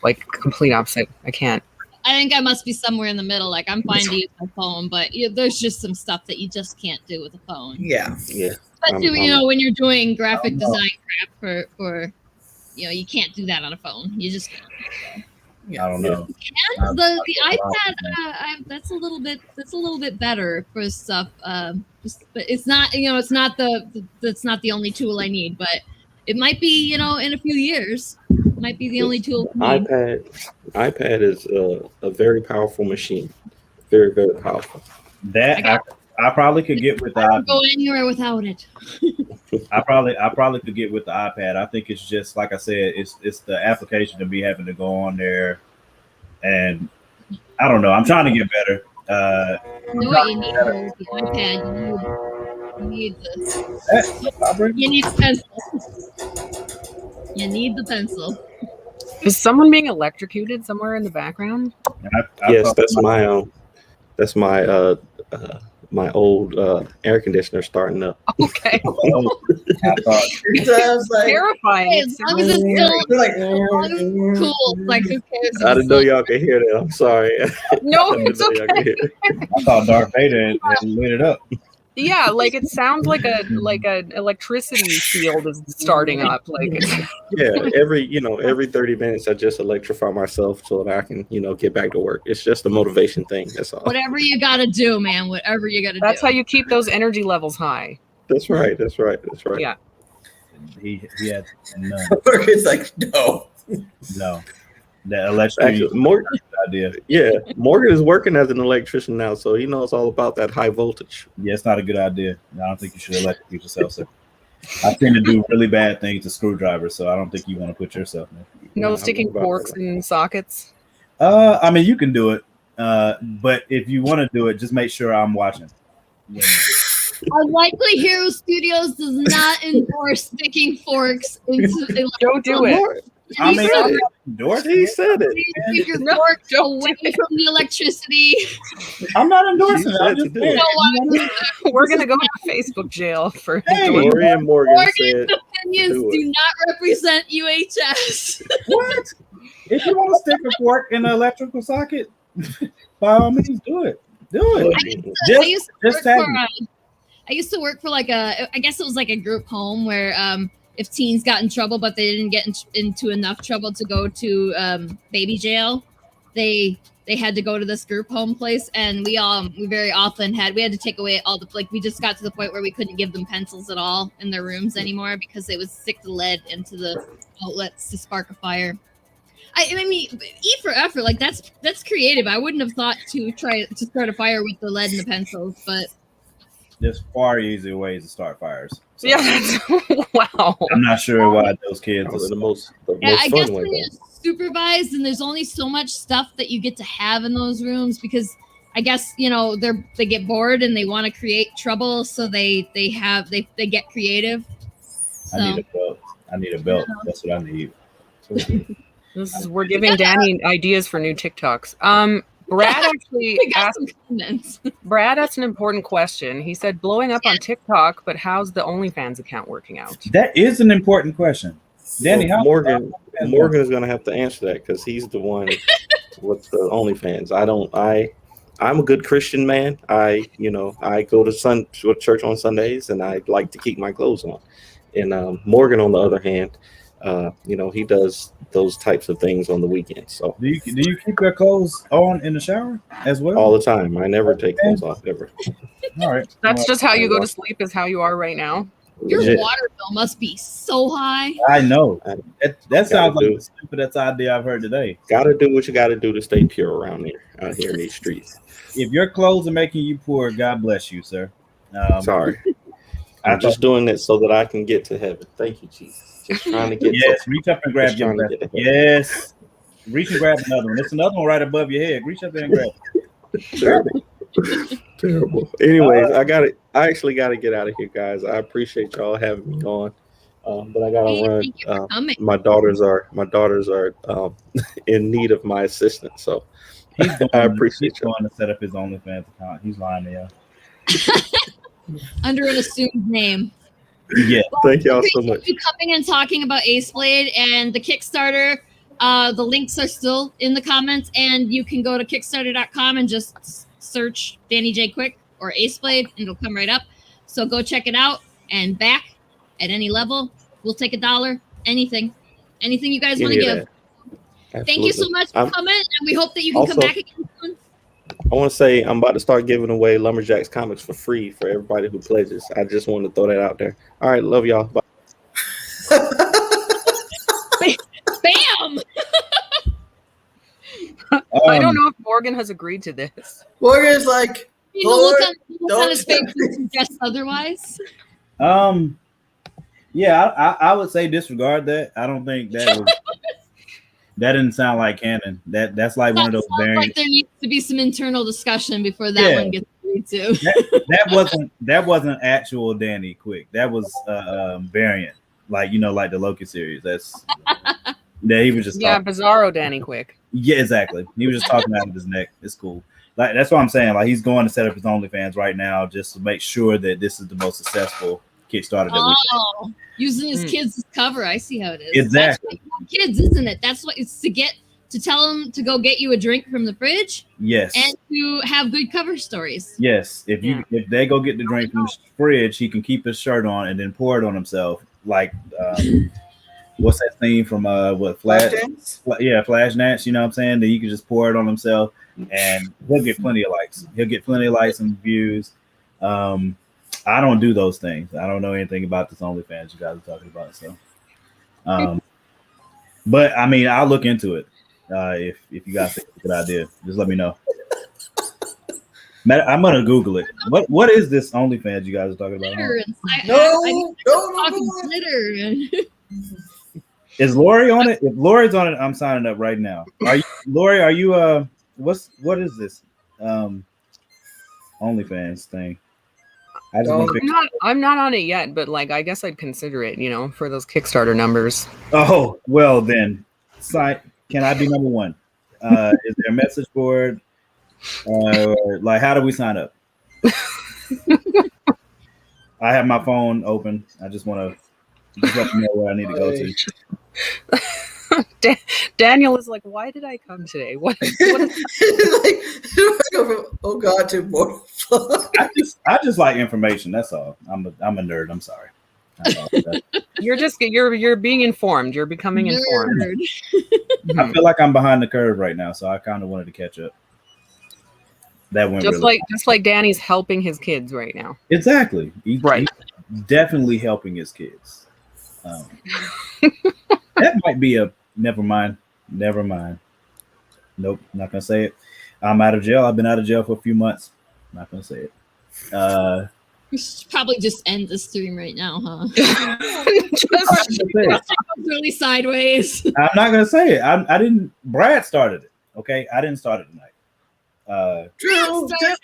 Like complete opposite. I can't. I think I must be somewhere in the middle. Like I'm fine to use my phone, but there's just some stuff that you just can't do with a phone. Yeah. Especially when you're doing graphic design crap for you can't do that on a phone. You just can't. I don't know. And the iPad, that's a little bit better for stuff. But it's not it's not the only tool I need. But it might be in a few years. It might be the only tool. iPad is a very powerful machine. Very, very powerful. That I probably could get with the I don't go anywhere without it. I probably could get with the iPad. I think it's just like I said, it's the application to be having to go on there, and I don't know. I'm trying to get better. You know what you need for the iPad? You need this. You need the pencil. You need the pencil. Is someone being electrocuted somewhere in the background? Yes, that's my old air conditioner starting up. Okay. It sounds like Terrifying. As long as it's cool. Like who cares? I didn't know y'all could hear that. I'm sorry. No, I didn't it's know y'all could hear okay. it. I thought Darth Vader and lit it up. Yeah, like it sounds like an electricity field is starting up. Like Yeah, every 30 minutes I just electrify myself so that I can, get back to work. It's just a motivation thing. That's all. Whatever you gotta do, man. Whatever you gotta do. that's how you keep those energy levels high. That's right. Yeah. He had none. It's like no. That electricity Actually, Morgan, idea. yeah, Morgan is working as an electrician now, so he knows all about that high voltage. Yeah, it's not a good idea. I don't think you should electrocute yourself, sir. I tend to do really bad things to screwdrivers, so I don't think you want to put yourself in. No Yeah, sticking I'm about forks that. in sockets. I mean, you can do it, but if you want to do it, just make sure I'm watching. Yeah. Unlikely Hero Studios does not endorse sticking forks into. Don't do it. I mean, said it. endorsing He it. said it. Keep your No, fork don't away do it. from the electricity. I'm not endorsing She it. I'm said just to do saying. it. We're gonna go to Facebook jail for Hey, doing Lori and Morgan Morgan's said, opinions do it. do not represent UHS. What? If you want to stick a fork in an electrical socket, by all means, do it. Do it. I used to Just work tag for, me. I used to work for I guess it was like a group home where if teens got in trouble but they didn't get into enough trouble to go to baby jail, they had to go to this group home place, and we very often had to take away all the we just got to the point where we couldn't give them pencils at all in their rooms anymore because they would stick the lead into the outlets to spark a fire. I mean, E for effort, like that's creative. I wouldn't have thought to try to start a fire with the lead and the pencils, but there's far easier ways to start fires. So Yeah, that's, wow. I'm not sure why those kids Probably are the most I guess fun way. when you're supervised and there's only so much stuff that you get to have in those rooms, because I guess they get bored and they want to create trouble, so they get creative. So. I need a belt. I need a belt. That's what I need. We're giving Danny ideas for new TikToks. Brad actually asked. Brad asked an important question. He said, "Blowing up on TikTok, but how's the OnlyFans account working out?" That is an important question, Danny. Well, how Morgan is going to have to answer that because he's the one with the OnlyFans. I'm a good Christian man. I go to church on Sundays, and I like to keep my clothes on. And Morgan, on the other hand, he does those types of things on the weekends. So do you keep your clothes on in the shower as well? All the time. I never take clothes off ever. All right. That's just how you go to sleep, is how you are right now. Your water bill must be so high. I know. That sounds like the stupidest idea I've heard today. Got to do what you got to do to stay pure around here, out here in these streets. If your clothes are making you poor, God bless you, sir. Sorry. I'm just doing it so that I can get to heaven. Thank you, Jesus. Just trying to get reach up and grab your breath. Yes. Reach and grab another one. There's another one right above your head. Reach up there and grab it. Terrible. Anyways, I actually got to get out of here, guys. I appreciate y'all having me on. But I gotta run. My daughters are in need of my assistance. So I appreciate you. Going to set up his OnlyFans account. He's lying to you. Under an assumed name. Yeah. Well, thank y'all so much. You coming and talking about Ace Blade and the Kickstarter. The links are still in the comments, and you can go to Kickstarter.com and just search Danny J Quick or Ace Blade, and it'll come right up. So go check it out and back at any level. We'll take $1. Anything you guys want to give. Thank you so much for coming, and we hope that you can come back again soon. I want to say I'm about to start giving away Lumberjacks comics for free for everybody who pledges. I just want to throw that out there. All right, love y'all. Bye. Bam! I don't know if Morgan has agreed to this. Morgan's like, look on his face to suggest otherwise. Yeah, I would say disregard that. I don't think that was. That didn't sound like canon. That's like one of those variants. Like there needs to be some internal discussion before that one gets agreed to. that wasn't actual Danny Quick. That was variant, like the Loki series. That's that he was just Bizarro Danny Quick. Yeah, exactly. He was just talking out of his neck. It's cool. Like that's what I'm saying. Like he's going to set up his OnlyFans right now just to make sure that this is the most successful Kickstarter that we can. Using his kids as cover. I see how it is. Exactly. That's kids, isn't it? That's what it's to tell them to go get you a drink from the fridge. Yes. And to have good cover stories. Yes. If they go get the drink from the fridge, he can keep his shirt on and then pour it on himself. Like what's that theme from Flashdance? Yeah, Flashdance, you know what I'm saying? That you can just pour it on himself and he'll get plenty of likes. He'll get plenty of likes and views. I don't do those things. I don't know anything about this OnlyFans you guys are talking about. So, but I mean, I'll look into it. If you guys think it's a good idea, just let me know. I'm gonna Google it. What is this OnlyFans you guys are talking about? No. Is Lori on it? If Lori's on it, I'm signing up right now. Are you, Lori? Are you what is this OnlyFans thing? I'm not on it yet, but like I guess I'd consider it, for those Kickstarter numbers. Oh, well then, can I be number one? Is there a message board? Like how do we sign up? I have my phone open. I just want to let me know where I need to go to. Daniel is like, why did I come today? What is oh God, to more. I just like information. That's all. I'm a nerd. I'm sorry. You're being informed. You're becoming informed. I feel like I'm behind the curve right now, so I kind of wanted to catch up. That went just like Danny's helping his kids right now. Exactly. He's definitely helping his kids. That might be a never mind. Nope, not gonna say it. I'm out of jail. I've been out of jail for a few months. Not gonna say it. We should probably just end the stream right now, huh? Just- Really sideways. I'm not gonna say it. I didn't. Brad started it. Okay, I didn't start it tonight. True. Brad's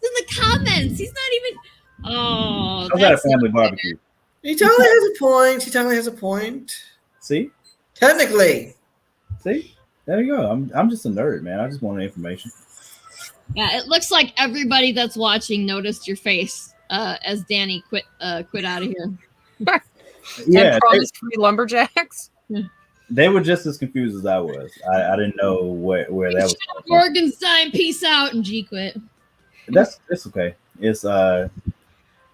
in the comments. He's not even. Oh, How's that a that's family barbecue? He totally has a point. He totally has a point. See, Technically. there you go. I'm just a nerd, man. I just want the information. Yeah, it looks like everybody that's watching noticed your face as Danny quit out of here. Yeah, and promised free lumberjacks. they were just as confused as I was. I didn't know where that was. Morgenstein, peace out, and G quit. It's okay. It's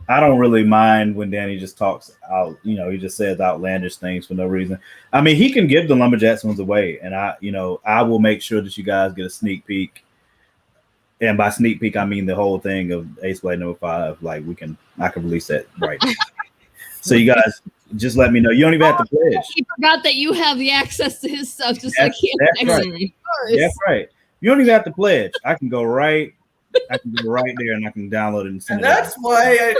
I don't really mind when Danny just talks out, he just says outlandish things for no reason. I mean, he can give the Lumberjacks ones away, and I will make sure that you guys get a sneak peek. And by sneak peek, I mean the whole thing of Ace Blade number 5. Like I can release that right now. So you guys just let me know. You don't even have to pledge. He forgot that you have the access to his stuff, just That's- like he that's has access to yours. That's right. You don't even have to pledge. I can go right there and I can download it and send And it out. that's why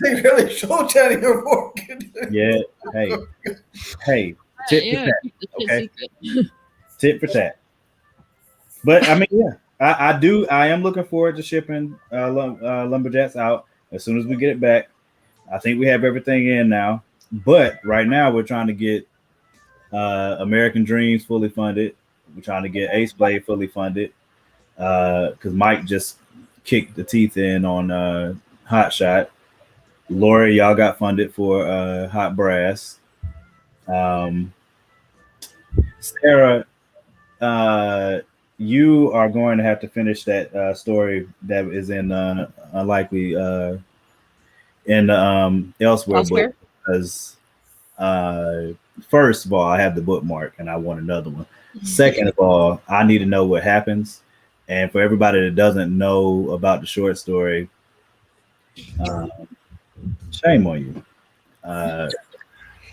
they really showed Danny her Morgan. Yeah. Hey. Tit for Yeah, tat. keep the shit Okay. secret. Tit for tat. But I mean, yeah, I am looking forward to shipping Lumberjacks out as soon as we get it back. I think we have everything in now. But right now we're trying to get American Dreams fully funded. We're trying to get Ace Blade fully funded. Because Mike just kicked the teeth in on Hot Shot. Lori, y'all got funded for Hot Brass. Sarah, you are going to have to finish that story that is in Unlikely in Elsewhere book, because first of all, I have the bookmark and I want another one. Second of all, I need to know what happens. And for everybody that doesn't know about the short story, shame on you. I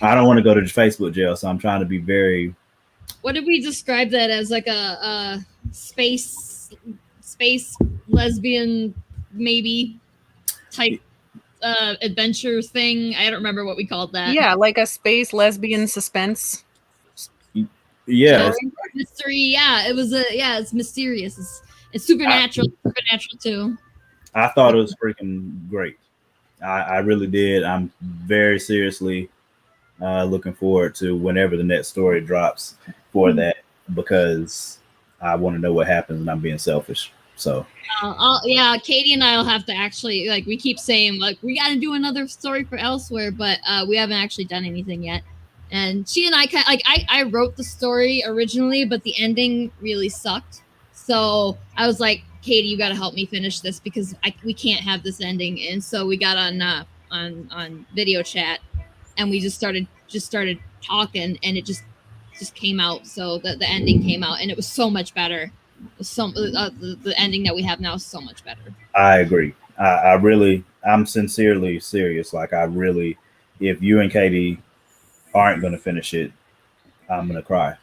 don't want to go to Facebook jail, so I'm trying to be very. What did we describe that as? Like a space lesbian maybe type adventure thing? I don't remember what we called that. Yeah, like a space lesbian suspense. Yeah, Mystery. Yeah, it was it's mysterious. It's supernatural. Supernatural too. I thought it was freaking great. I really did. I'm very seriously looking forward to whenever the next story drops for that, because I want to know what happens, and I'm being selfish. So Katie and I will have to actually, like, we keep saying like we got to do another story for Elsewhere, but we haven't actually done anything yet. And she and I wrote the story originally, but the ending really sucked. So I was like, Katie, you got to help me finish this, because we can't have this ending. And so we got on video chat, and we just started talking, and it just came out. So the ending came out, and it was so much better. The ending that we have now is so much better. I agree. I'm sincerely serious. Like, I really, if you and Katie aren't going to finish it, I'm going to cry.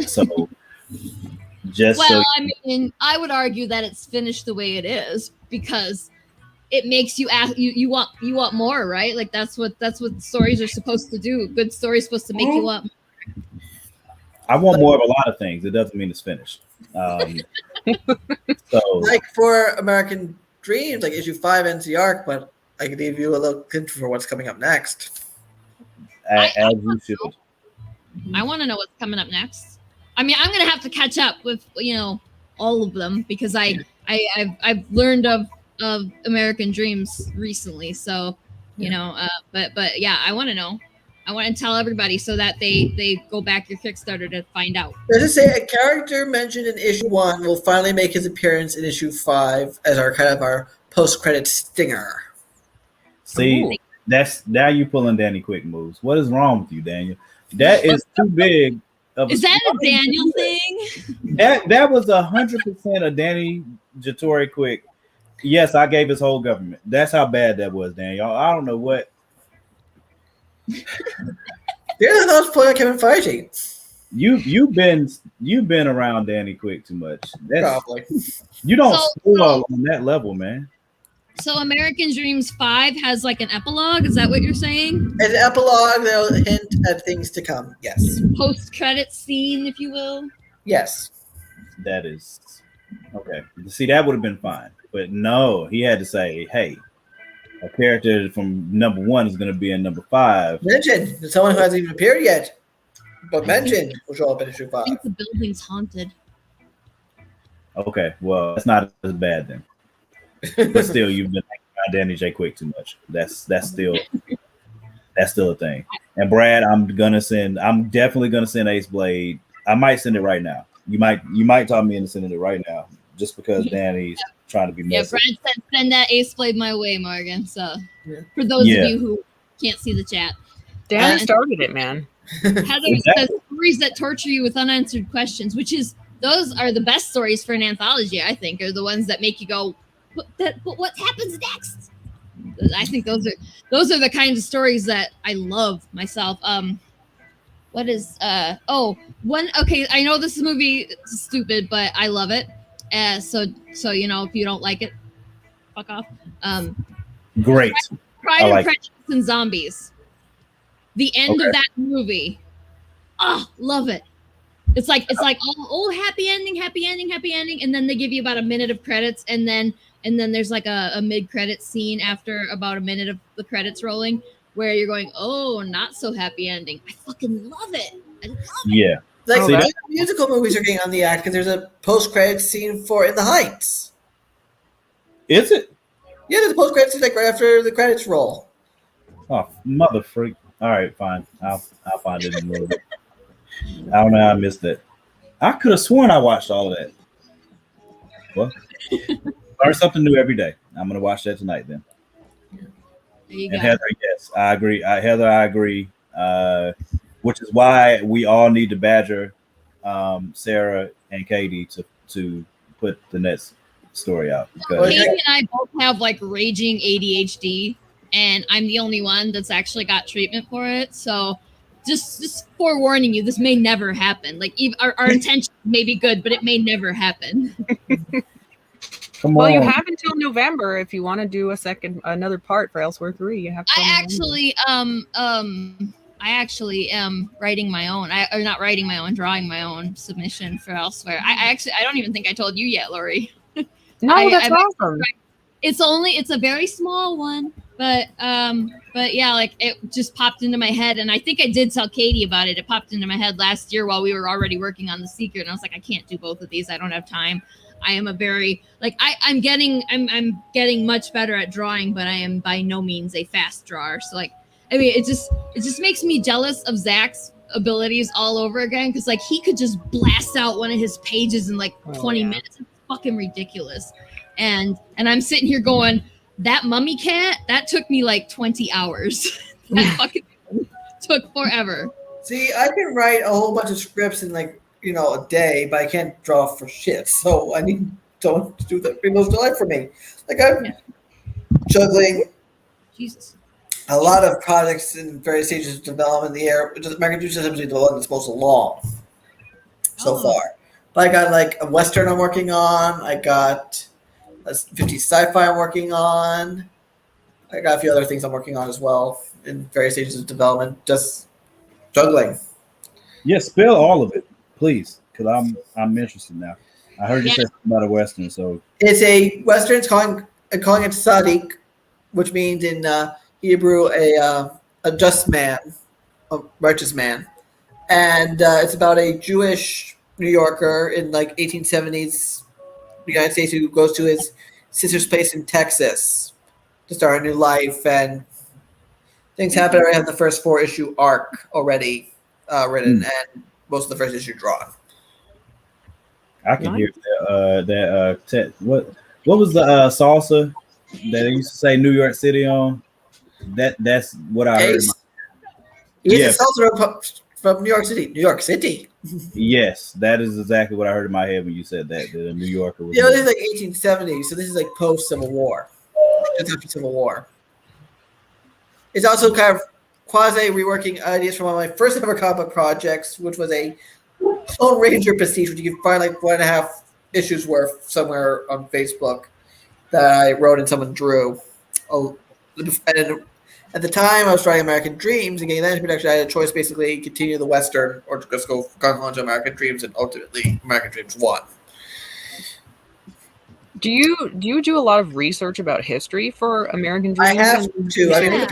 So I mean, I would argue that it's finished the way it is, because it makes you ask, you want more, right? Like that's what stories are supposed to do. Good stories supposed to make you want more. I want more of a lot of things. It doesn't mean it's finished. So Like for American Dreams, like issue 5 ends the arc, but I can give you a little hint for what's coming up next. as you should. I want to know what's coming up next. I mean, I'm gonna have to catch up with all of them, because I've learned of American Dreams recently. So but yeah, I want to know. I want to tell everybody so that they go back your Kickstarter to find out. Let's just say a character mentioned in issue 1 will finally make his appearance in issue 5 as our post-credit stinger. See, Ooh. that's now you pulling Danny Quick moves. What is wrong with you, Daniel? That is too big. Is that a Daniel thing? That was 100% a Danny Jatori Quick. Yes, I gave his whole government. That's how bad that was, Daniel. I don't know what. There's another point on Kevin Feige. You've been around Danny Quick too much. Probably. You don't So- spoil on that level, man. So American Dreams 5 has like an epilogue. Is that what you're saying? As an epilogue, they'll hint at things to come. Yes. Post-credit scene, if you will. Yes. That is okay. See, that would have been fine, but no, he had to say, "Hey, a character from number 1 is going to be in number 5." Mention someone who hasn't even appeared yet, but mentioned will show up in issue I 5. think the building's haunted. Okay, well, that's not as bad then. But still, you've been thinking about Danny J. Quick too much. That's still a thing. And Brad, I'm definitely gonna send Ace Blade. I might send it right now. You might talk me into sending it right now, just because Danny's trying to be messy. Yeah, Brad said send that Ace Blade my way, Morgan. So Yeah. for those of you who can't see the chat. Dan started it, man. Heather says stories that torture you with unanswered questions, which is those are the best stories for an anthology, I think, are the ones that make you go, but what happens next? I think those are the kinds of stories that I love myself. What is okay, I know this movie is stupid, but I love it. So you know, if you don't like it, fuck off. Great. Pride and Prejudice and Zombies. The end of that movie. Oh, love it. It's like oh happy ending, and then they give you about a minute of credits, and then there's like a mid-credit scene after about a minute of the credits rolling where you're going, oh, not so happy ending. I fucking love it. I love it. Yeah. Like musical movies are getting on the act because there's a post-credit scene for In the Heights. Is it? Yeah, there's a post-credit scene like right after the credits roll. Oh, mother freak. All right, fine. I'll find it in a little bit. I don't know how I missed it. I could have sworn I watched all of that. Well, learn something new every day. I'm going to watch that tonight then. There you And go. Heather, yes, I agree. Heather, I agree. Which is why we all need to badger Sarah and Katie to put the next story out. Because Katie and I both have like raging ADHD, and I'm the only one that's actually got treatment for it. So just forewarning you, this may never happen. Like our intention may be good, but it may never happen. come Well, on. you have until November if you want to do another part for Elsewhere 3. You have. I actually am writing my own. Or not writing my own, drawing my own submission for Elsewhere. I don't even think I told you yet, Lori. No, that's awesome. It's a very small one, but yeah, like it just popped into my head, and I think I did tell Katie about it. It popped into my head last year while we were already working on The Secret, and I was like, I can't do both of these. I don't have time. I am a very I'm getting much better at drawing, but I am by no means a fast drawer. So like, I mean, it just makes me jealous of Zach's abilities all over again, because like he could just blast out one of his pages in like 20 minutes. It's fucking ridiculous. And I'm sitting here going, that mummy cat, that took me like 20 hours. That fucking took forever. See, I can write a whole bunch of scripts in like, a day, but I can't draw for shit. So I need someone to do that most delight for me. Like I'm juggling Jesus. a lot of projects in various stages of development in the air. American Dreams is the one that's most along so far. But I got like a Western I'm working on. I got a 50s sci-fi I'm working on. I got a few other things I'm working on as well in various stages of development. Just juggling. Yeah, spill all of it, please, because I'm interested now. I heard you say something about a Western, so it's a Western. It's calling it Sadiq, which means in Hebrew a just man, a righteous man, and it's about a Jewish New Yorker in like 1870s United States who goes to his sister's place in Texas to start a new life, and things happen. I already have the first 4-issue arc already written, and most of the first issue drawn. I can hear that. What was the salsa that they used to say New York City on? That's what I heard. It's a salsa from New York City. New York City. Yes, that is exactly what I heard in my head when you said that. The New Yorker was. Yeah, this is like 1870, so this is like post Civil War. Just after Civil War. It's also kind of quasi reworking ideas from one of my first ever comic book projects, which was a Stone Ranger Prestige, which you can find like 1.5 issues worth somewhere on Facebook. that I wrote and someone drew. Oh, and at the time I was writing American Dreams and getting that into production, I had a choice basically continue the Western or just go on to American Dreams, and ultimately American Dreams won. Do you do a lot of research about history for American I Dreams? have to. I mean, Yeah.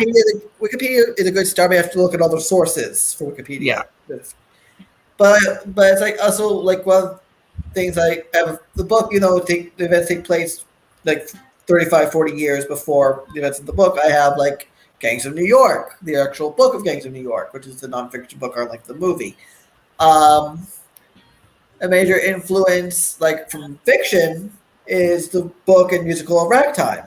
Wikipedia is a good start, but I have to look at all the sources for Wikipedia. Yeah. But it's like also like one of the things I have the book, the events take place like 35, 40 years before the events of the book. I have like Gangs of New York, the actual book of Gangs of New York, which is the nonfiction book on like the movie. A major influence like from fiction is the book and musical of Ragtime.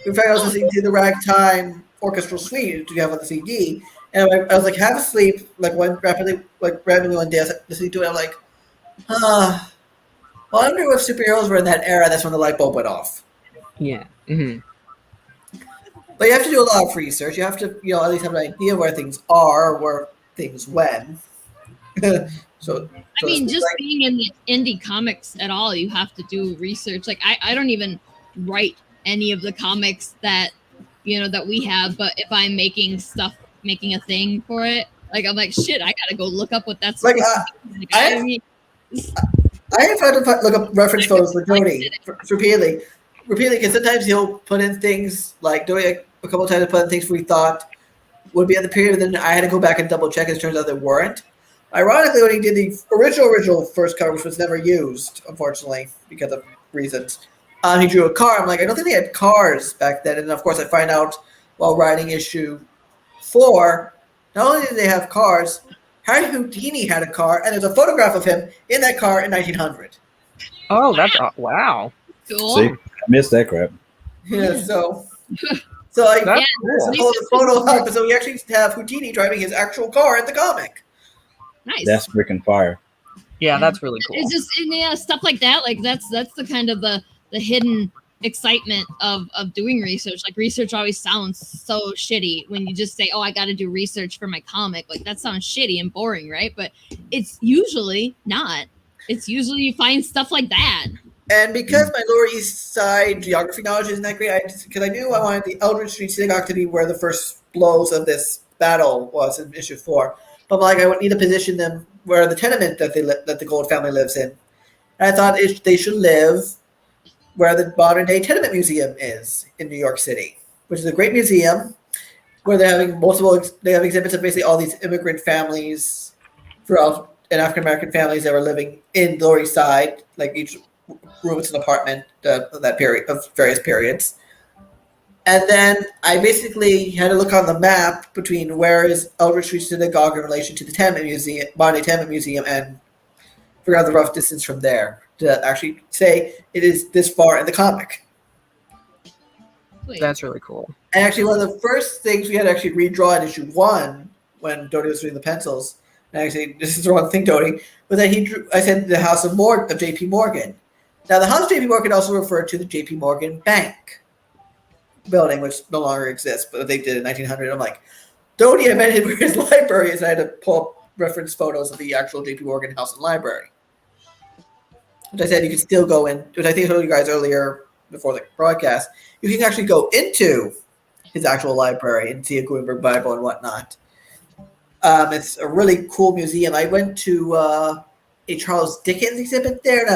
In fact, I was listening to the Ragtime Orchestral Suite to have on the CD, and I was like half asleep, like randomly one day I was listening to it. I'm like, well, I wonder if superheroes were in that era. That's when the light bulb went off. Yeah. Mm-hmm. But you have to do a lot of research. You have to, at least have an idea where things are, or where things went. I mean, just being in the indie comics at all, you have to do research. Like I don't even write any of the comics that that we have, but if I'm making a thing for it, like I'm like, shit, I gotta go look up what that's like. I have tried to look up reference photos for Jody repeatedly, because sometimes he'll put in things like doing a couple of times. Put in things we thought would be at the period, and then I had to go back and double check. It turns out they weren't. Ironically, when he did the original first cover, which was never used, unfortunately, because of reasons, he drew a car. I'm like, I don't think they had cars back then. And of course, I find out while writing issue 4, not only did they have cars, Harry Houdini had a car, and there's a photograph of him in that car in 1900. Oh, that's wow. Cool. See, I missed that crap. Yeah, so like, That's there's a photo of him. So we actually have Houdini driving his actual car in the comic. Nice. That's freaking fire. Yeah, that's really cool. It's just stuff like that. Like that's the kind of the hidden excitement of doing research. Like research always sounds so shitty when you just say, "Oh, I got to do research for my comic." Like that sounds shitty and boring, right? But it's usually not. It's usually you find stuff like that. And because my Lower East Side geography knowledge isn't that great, because I knew I wanted the Eldridge Street Synagogue to be where the first blows of this battle was in issue 4. But I'm like, I would need to position them where the tenement that the Gold family lives in. And I thought they should live where the modern day tenement museum is in New York City, which is a great museum where they're having they have exhibits of basically all these immigrant families throughout, and African American families that were living in the Lower East Side, like each room is an apartment of that period, of various periods. And then I basically had to look on the map between where is Eldridge Street Synagogue in relation to the Tenement Museum, modern Tenement Museum, and figure out the rough distance from there to actually say it is this far in the comic. That's really cool. And actually, one of the first things we had to actually redraw in issue 1 when Dodie was doing the pencils, and actually this is the wrong thing, Dodie, was that he drew. I said the house of J.P. Morgan. Now the house of J.P. Morgan also referred to the J.P. Morgan Bank building, which no longer exists, but they did in 1900. I'm like, Dodie invented where his library is. I had to pull up reference photos of the actual J.P. Morgan house and library. Which I said you could still go in, which I think I told you guys earlier before the broadcast, you can actually go into his actual library and see a Gutenberg Bible and whatnot. It's a really cool museum. I went to a Charles Dickens exhibit there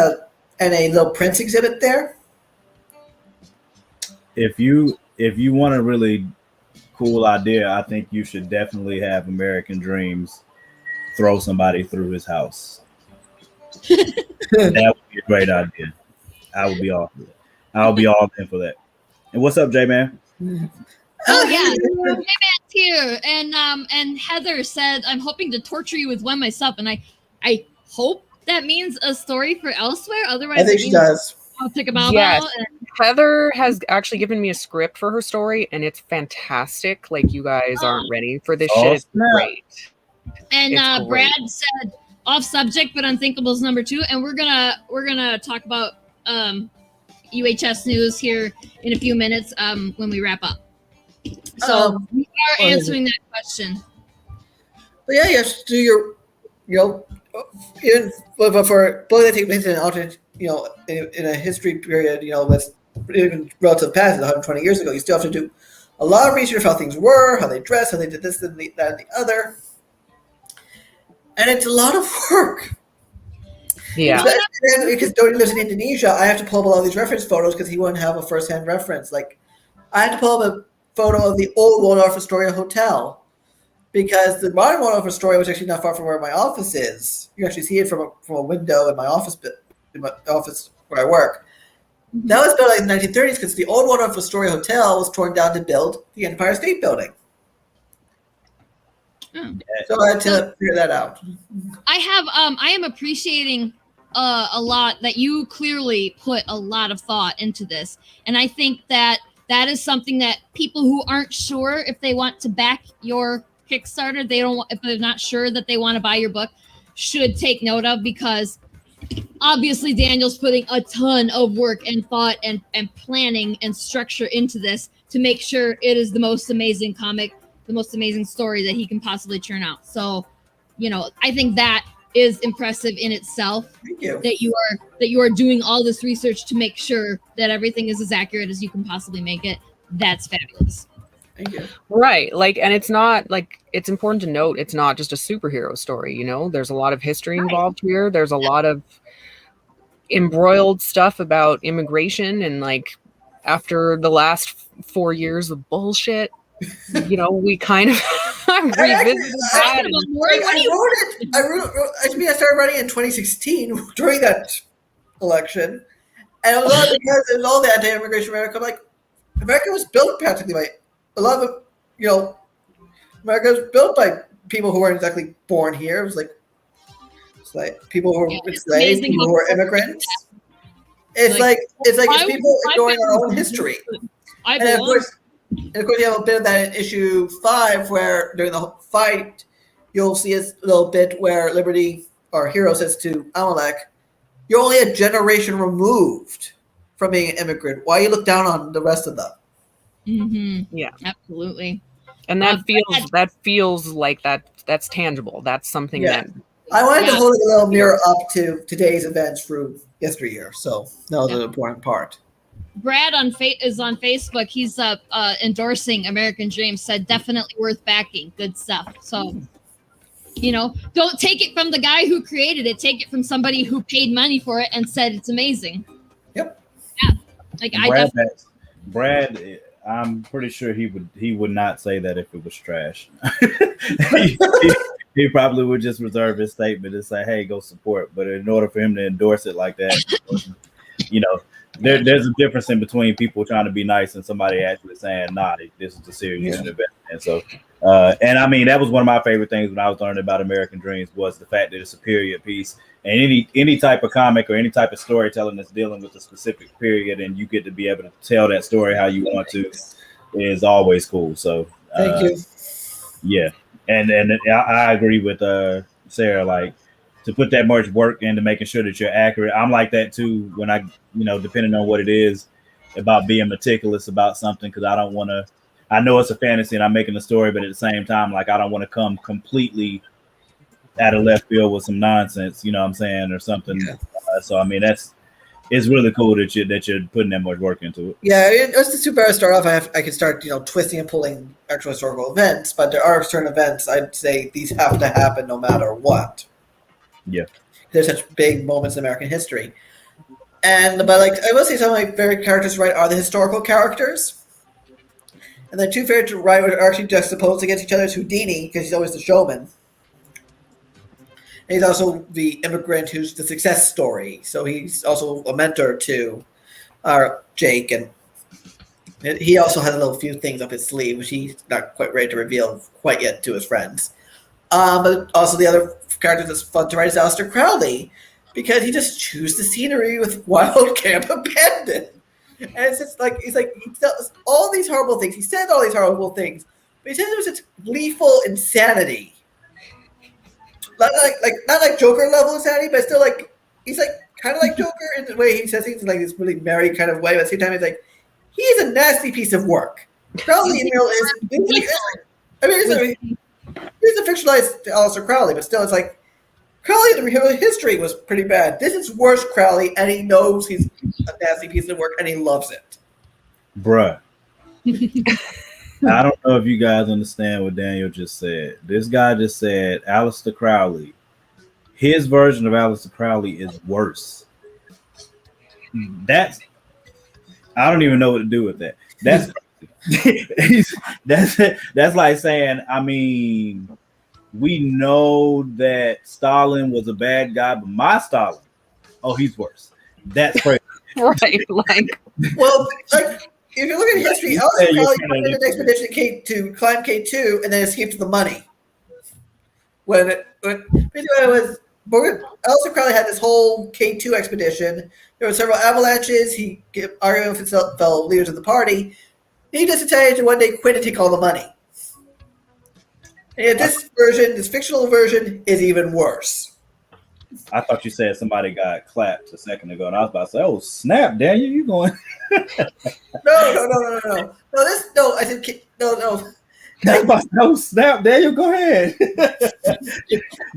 and a Little Prince exhibit there. If you want a really cool idea, I think you should definitely have American Dreams throw somebody through his house. That would be a great idea. I would be all for it. I'll be all in for that. And what's up, J-Man? Oh yeah, J-Man's here, and Heather said, "I'm hoping to torture you with one myself," and I hope that means a story for elsewhere. Otherwise, I think she does. I'll take a bow. Yes. Heather has actually given me a script for her story, and it's fantastic. Like, you guys aren't ready for this shit. It's great. And It's great. Brad said, off subject, but Unthinkables #2, and we're gonna talk about UHS news here in a few minutes when we wrap up. So we are answering that question. But yeah, you have to do your even for books that take place in an alternate, in a history period, that's even relative past 120 years ago, you still have to do a lot of research of how things were, how they dressed, how they did this and that and the other, and it's a lot of work. Yeah. Because Dodie lives in Indonesia, I have to pull up all these reference photos because he wouldn't have a first-hand reference. Like, I had to pull up a photo of the old Waldorf Astoria Hotel because the modern Waldorf Astoria was actually not far from where my office is. You actually see it from a window in my office where I work. That was built in the 1930s because the old Waldorf Astoria Hotel was torn down to build the Empire State Building. So I had to figure that out. I am appreciating a lot that you clearly put a lot of thought into this, and I think that is something that people who aren't sure if they want to back your Kickstarter, if they're not sure that they want to buy your book, should take note of, because obviously Daniel's putting a ton of work and thought and planning and structure into this to make sure it is the most amazing comic, the most amazing story that he can possibly churn out. So, I think that is impressive in itself. Thank you. That you are doing all this research to make sure that everything is as accurate as you can possibly make it. That's fabulous. Thank you. Right. And it's not it's important to note, it's not just a superhero story, there's a lot of history involved here. There's a lot of embroiled stuff about immigration, and after the last 4 years of bullshit, we kind of revisited that. I started writing in 2016 during that election, and a lot because it was all the anti-immigration rhetoric. I'm like, America was built practically by a lot of America was built by people who weren't exactly born here. It was like people who were enslaved, people who were immigrants. It's people ignoring our own history. And of course, you have a bit of that in issue 5, where during the fight, you'll see a little bit where Liberty, or Hero, says to Amalek, "You're only a generation removed from being an immigrant. Why you look down on the rest of them?" Mm-hmm. Yeah, absolutely. And that feels like that's tangible. That's something that I wanted to hold a little mirror up to today's events through yesteryear. So that was an important part. Brad is on Facebook. He's endorsing American Dream. Said definitely worth backing. Good stuff. So, don't take it from the guy who created it. Take it from somebody who paid money for it and said it's amazing. Yep. Yeah. Brad, I'm pretty sure he would not say that if it was trash. He probably would just reserve his statement and say, "Hey, go support." But in order for him to endorse it like that, there's a difference in between people trying to be nice and somebody actually saying, "Nah, this is a serious investment." And so, and I mean, that was one of my favorite things when I was learning about American Dreams, was the fact that it's a period piece, and any type of comic or any type of storytelling that's dealing with a specific period, and you get to be able to tell that story how you want to, is always cool. So, thank you. Yeah. And I agree with Sarah, to put that much work into making sure that you're accurate. I'm like that too, when I, depending on what it is, about being meticulous about something, because I don't want to, I know it's a fantasy and I'm making a story, but at the same time, I don't want to come completely out of left field with some nonsense, what I'm saying, or something. Yeah. So, I mean, it's really cool that you're putting that much work into it. Yeah, as the superhero start off, I can start twisting and pulling actual historical events, but there are certain events I'd say these have to happen no matter what. Yeah, there's such big moments in American history, but I will say some of my favorite characters to write are the historical characters, and the two favorite to write are actually juxtaposed against each other. Is Houdini, because he's always the showman. And he's also the immigrant who's the success story. So he's also a mentor to Jake, and he also has a little few things up his sleeve, which he's not quite ready to reveal quite yet to his friends. But also the other character that's fun to write is Aleister Crowley, because he just chews the scenery with wild camp abandon. And it's just he does all these horrible things. He said all these horrible things, but he said it was such gleeful insanity. Not like Joker level insanity, but still he's kind of like Joker in the way he says things in this really merry kind of way. But at the same time, he's a nasty piece of work. Crowley in real he's a fictionalized Aleister Crowley, but still it's Crowley in the history was pretty bad. This is worse Crowley, and he knows he's a nasty piece of work, and he loves it. Bruh. I don't know if you guys understand what Daniel just said. This guy just said Aleister Crowley. His version of Aleister Crowley is worse. I don't even know what to do with that. That's like saying, I mean, we know that Stalin was a bad guy, but my Stalin, oh, he's worse. That's crazy. Right, like, well, like if you look at history, Aleister Crowley went an expedition to climb K2 and then escaped the money. When it was Aleister Crowley had this whole K2 expedition. There were several avalanches. He argued with his fellow leaders of the party. He just decided to one day quit and take all the money. And yet this version, this fictional version, is even worse. I thought you said somebody got clapped a second ago, and I was about to say, "Oh snap, Daniel, you going?" No. I said no. No, snap, Daniel, go ahead.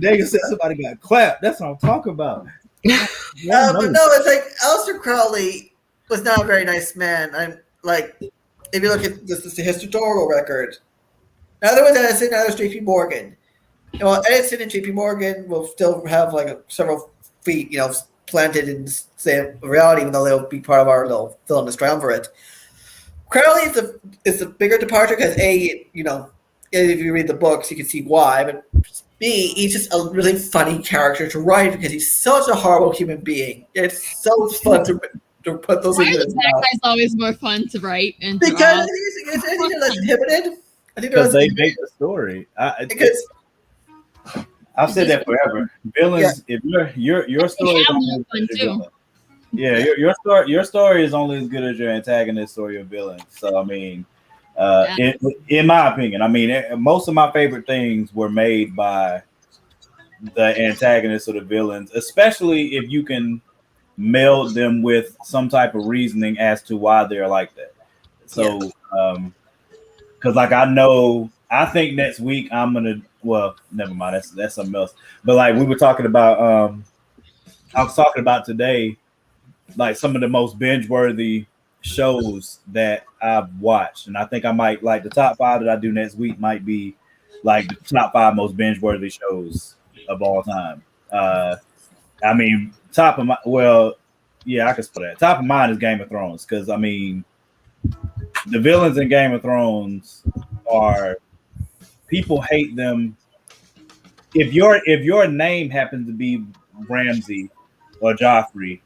Daniel said somebody got clapped. That's what I'm talking about. But no, it's like Aleister Crowley was not a very nice man. I'm like, if you look at this is the historical record. Now there was Edison, now there's JP Morgan. Well, Edison and JP Morgan will still have like several feet, planted in the reality, even though they'll be part of our little villainous triumvirate. Crowley is the bigger departure because if you read the books, you can see why. But B, he's just a really funny character to write because he's such a horrible human being. It's so fun to put those. Why are the bad guys always more fun to write and draw? Because I think they're less inhibited. I think because they make the story. I've said that forever. Villains, if your story is only as good as your villain. Yeah, your story is only as good as your antagonist or your villain. So I mean, in my opinion, I mean, most of my favorite things were made by the antagonists or the villains, especially if you can meld them with some type of reasoning as to why they're like that. So, because like I think next week I'm gonna. Well, never mind. That's something else. But like we were talking about, I was talking about today, like some of the most binge-worthy shows that I've watched, and I think I might like the top 5 that I do next week might be like the top 5 most binge-worthy shows of all time. I mean, top of my I can split that. Top of mine is Game of Thrones because I mean, the villains in Game of Thrones are. People hate them. If your name happens to be Ramsay or Joffrey,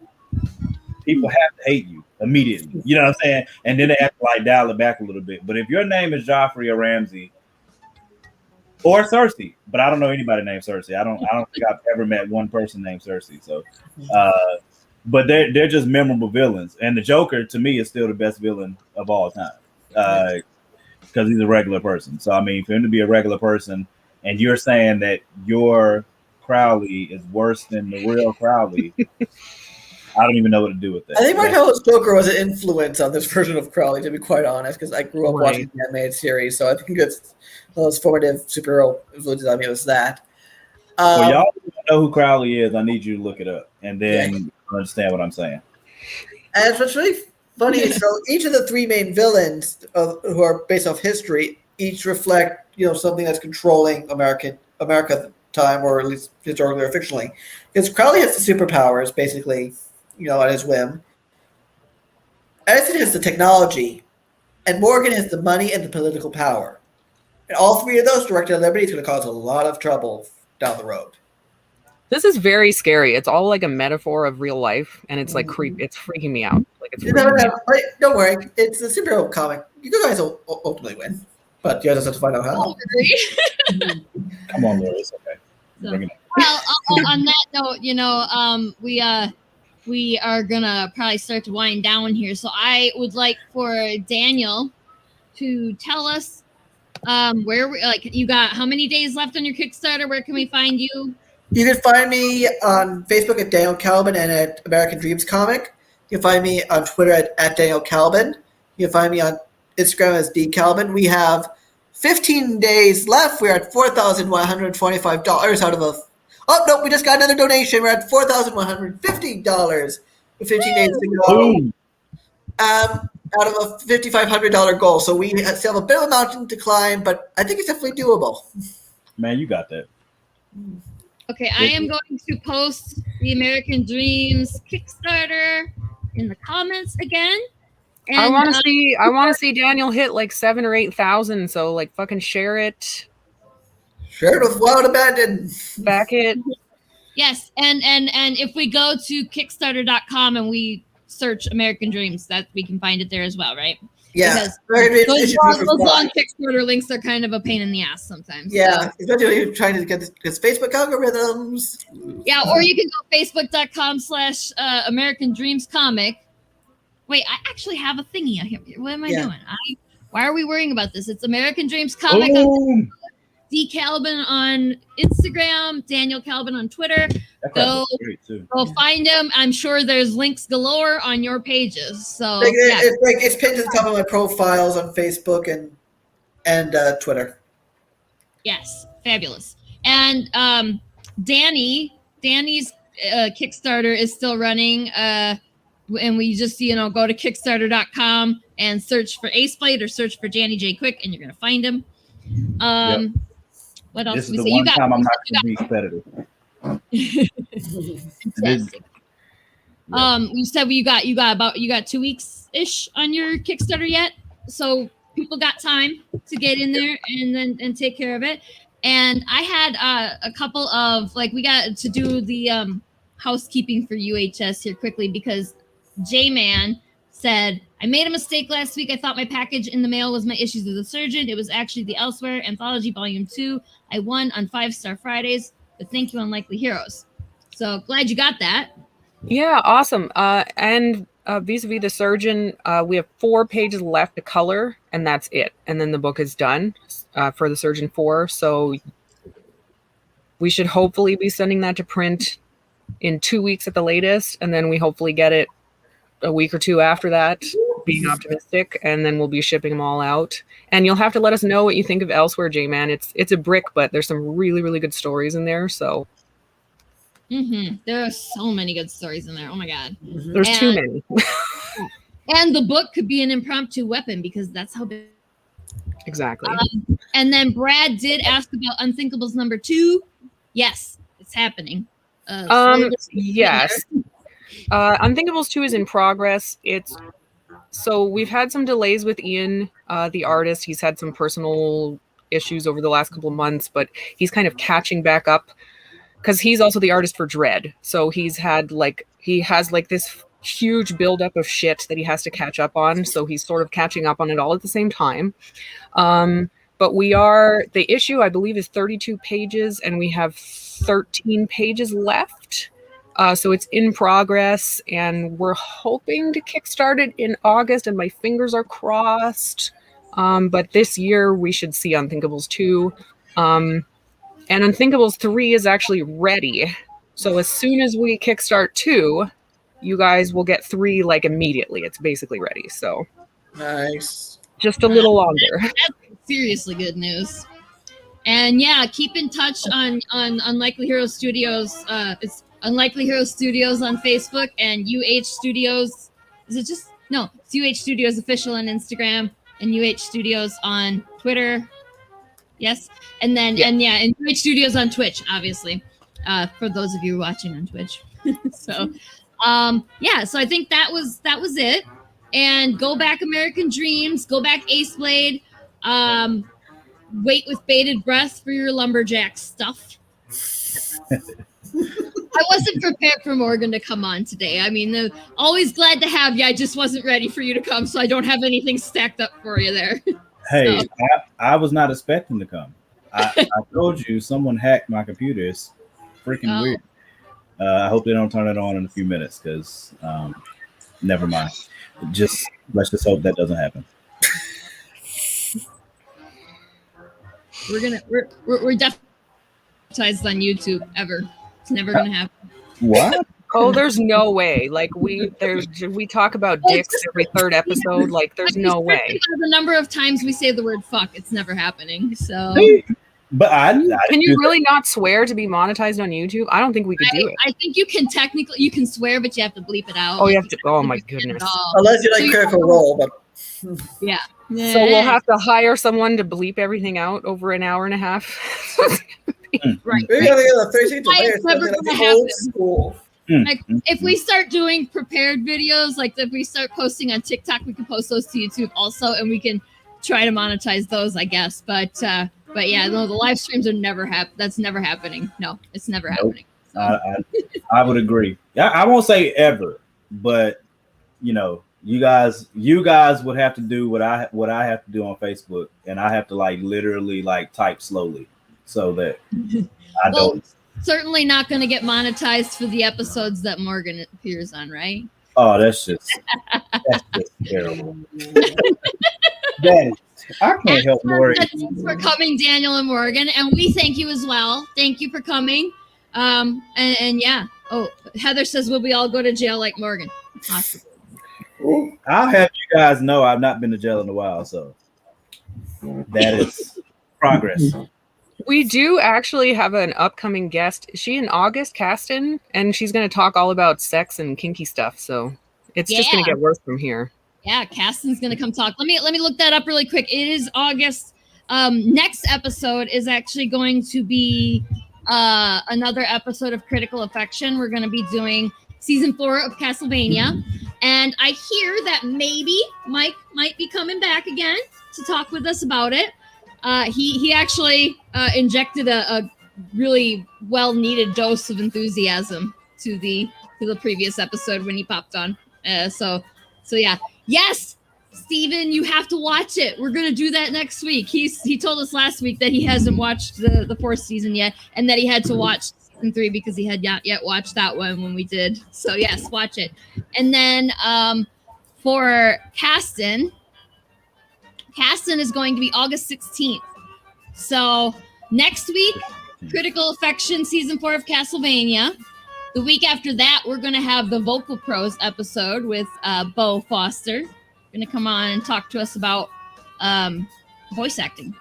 people have to hate you immediately. You know what I'm saying? And then they have to like dial it back a little bit. But if your name is Joffrey or Ramsay or Cersei, but I don't know anybody named Cersei. I don't think I've ever met one person named Cersei. So, but they're just memorable villains. And the Joker to me is still the best villain of all time. Because he's a regular person. So, I mean, for him to be a regular person and you're saying that your Crowley is worse than the real Crowley, I don't even know what to do with that. I think Martell's Joker was an influence on this version of Crowley, to be quite honest, because I grew up watching the animated series. So I think it's one of those formative superhero influences on me was that. For y'all who know who Crowley is, I need you to look it up and then understand what I'm saying. And what's really funny is, so each of the 3 main villains who are based off history each reflect, something that's controlling America at the time, or at least historically or fictionally. Because Crowley has the superpowers, basically, at his whim. Edison has the technology, and Morgan has the money and the political power. And all 3 of those directed at liberty is going to cause a lot of trouble down the road. This is very scary. It's all like a metaphor of real life, and it's like it's freaking me out. Like it's don't worry, it's a superhero comic. You guys will ultimately win, but you guys have to find out how. Come on, Laura, it's okay. So, well, on that note, we are gonna probably start to wind down here. So I would like for Daniel to tell us where you got how many days left on your Kickstarter. Where can we find you? You can find me on Facebook at Daniel Kalban and at American Dreams Comic. You can find me on Twitter at Daniel Kalban. You can find me on Instagram as D Kalban. We have 15 days left. We're at $4,125 out of Oh no, we just got another donation. We're at $4,150 with 15 days to go. Boom. Out of a $5,500 goal. So we still have a bit of a mountain to climb, but I think it's definitely doable. Man, you got that. Okay, I am going to post the American Dreams Kickstarter in the comments again. And, I want to see Daniel hit like 7,000 or 8,000. So like fucking share it, Share it with Wild Abandon. back it. Yes, and if we go to Kickstarter.com and we search American Dreams, that we can find it there as well, right? Yeah. Because those long Kickstarter links are kind of a pain in the ass sometimes. Yeah, So. especially if you're trying to get this Facebook algorithms. Yeah, or you can go facebook.com/American Dreams Comic. Wait, I actually have a thingy here. What am I doing? Why are we worrying about this? It's American Dreams Comic. Boom. D Kalban on Instagram, Daniel Kalban on Twitter. Go find him. I'm sure there's links galore on your pages. So it's pinned to the top of my profiles on Facebook and Twitter. Yes, fabulous. And Danny's Kickstarter is still running. And we just go to Kickstarter.com and search for Ace Blade or search for Danny J Quick, and you're gonna find him. What else? This is the one time I'm not going to be competitive. Fantastic. You said you got 2 weeks ish on your Kickstarter yet, so people got time to get in there and take care of it. And I had a couple of we got to do the housekeeping for UHS here quickly because J-Man said, I made a mistake last week. I thought my package in the mail was my issues with the surgeon. It was actually the Elsewhere Anthology Volume 2. I won on 5-Star Fridays, but thank you, Unlikely Heroes. So glad you got that. Yeah, awesome. And vis-a-vis the surgeon, we have 4 pages left to color, and that's it. And then the book is done for the Surgeon 4. So we should hopefully be sending that to print in 2 weeks at the latest, and then we hopefully get it a week or 2 after that, being optimistic, and then we'll be shipping them all out. And you'll have to let us know what you think of Elsewhere, J-Man. It's a brick, but there's some really, really good stories in there. So there are so many good stories in there. Oh my god, there's too many. And the book could be an impromptu weapon because that's how big. Exactly. And then Brad did ask about Unthinkables number 2. Yes, it's happening. Yes. Unthinkables 2 is in progress. So we've had some delays with Ian, the artist. He's had some personal issues over the last couple of months, but he's kind of catching back up because he's also the artist for Dread. So he has this huge buildup of shit that he has to catch up on. So he's sort of catching up on it all at the same time. But the issue, I believe, is 32 pages, and we have 13 pages left. So it's in progress, and we're hoping to kickstart it in August, and my fingers are crossed. But this year we should see Unthinkables 2. And Unthinkables 3 is actually ready. So as soon as we kickstart 2, you guys will get 3 immediately. It's basically ready. So nice. Just a little longer. That's seriously good news. And yeah, keep in touch on Unlikely Heroes Studios. It's Unlikely Heroes Studios on Facebook and UH Studios. It's UH Studios official on Instagram and UH Studios on Twitter. Yes. And then, and UH Studios on Twitch, obviously, for those of you watching on Twitch. So I think that was it. And go back American Dreams, go back Ace Blade, wait with bated breath for your lumberjack stuff. I wasn't prepared for Morgan to come on today. I mean, always glad to have you. I just wasn't ready for you to come, so I don't have anything stacked up for you there. Hey, so. I was not expecting to come. I told you someone hacked my computer. It's freaking weird. I hope they don't turn it on in a few minutes because never mind. Let's just hope that doesn't happen. We're definitely on YouTube ever. It's never gonna happen. What? Oh, there's no way. We talk about dicks every third episode. There's no way. The number of times we say the word fuck, it's never happening. So But Can you really not swear to be monetized on YouTube? I don't think we could do it. I think you can swear, but you have to bleep it out. Oh, you have to. Oh my goodness. Unless you like Critical Role, but Yeah. So we'll have to hire someone to bleep everything out over an hour and a half. Right. we're gonna get a 30 Why it's never like gonna the old happen. school. Like, if we start doing prepared videos, like if we start posting on TikTok, we can post those to YouTube also, and we can try to monetize those, I guess. But yeah, no, the live streams are never that's never happening. No, it's never happening. So. I would agree. I won't say ever, but you know, you guys would have to do what I have to do on Facebook, and I have to like literally like type slowly so that I don't. Certainly not going to get monetized for the episodes that Morgan appears on, right? Oh, that's just terrible. I can't help Morgan. Thanks for coming, Daniel and Morgan, and we thank you as well. Thank you for coming. And yeah. Oh, Heather says, will we all go to jail like Morgan? Awesome. I'll have you guys know I've not been to jail in a while, so that is progress. We do actually have an upcoming guest. Is she in August, Caston? And she's going to talk all about sex and kinky stuff. So it's just going to get worse from here. Yeah, Caston's going to come talk. Let me look that up really quick. It is August. Next episode is actually going to be another episode of Critical Affection. We're going to be doing season 4 of Castlevania. And I hear that maybe Mike might be coming back again to talk with us about it. He actually injected a really well needed dose of enthusiasm to the previous episode when he popped on. So yeah, yes, Steven, you have to watch it. We're gonna do that next week. He told us last week that he hasn't watched the 4th season yet, and that he had to watch season 3 because he had not yet watched that one when we did. So yes, watch it. And then for Caston is going to be August 16th. So next week, Critical Affection season 4 of Castlevania. The week after that, we're going to have the Vocal Pros episode with Bo Foster. Going to come on and talk to us about voice acting.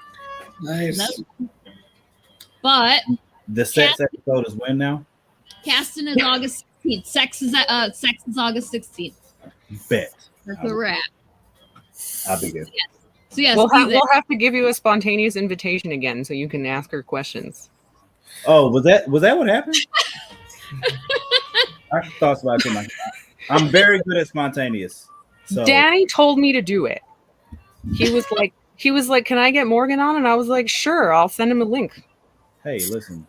Nice. But the sex episode is when now? Caston is August 16th. Sex is August 16th. Bet. That's a wrap. I'll be good. So yes, we'll have to give you a spontaneous invitation again so you can ask her questions. Oh, was that what happened? I thought about it. I'm very good at spontaneous. So. Danny told me to do it. He was like, "Can I get Morgan on?" And I was like, "Sure, I'll send him a link." Hey, listen,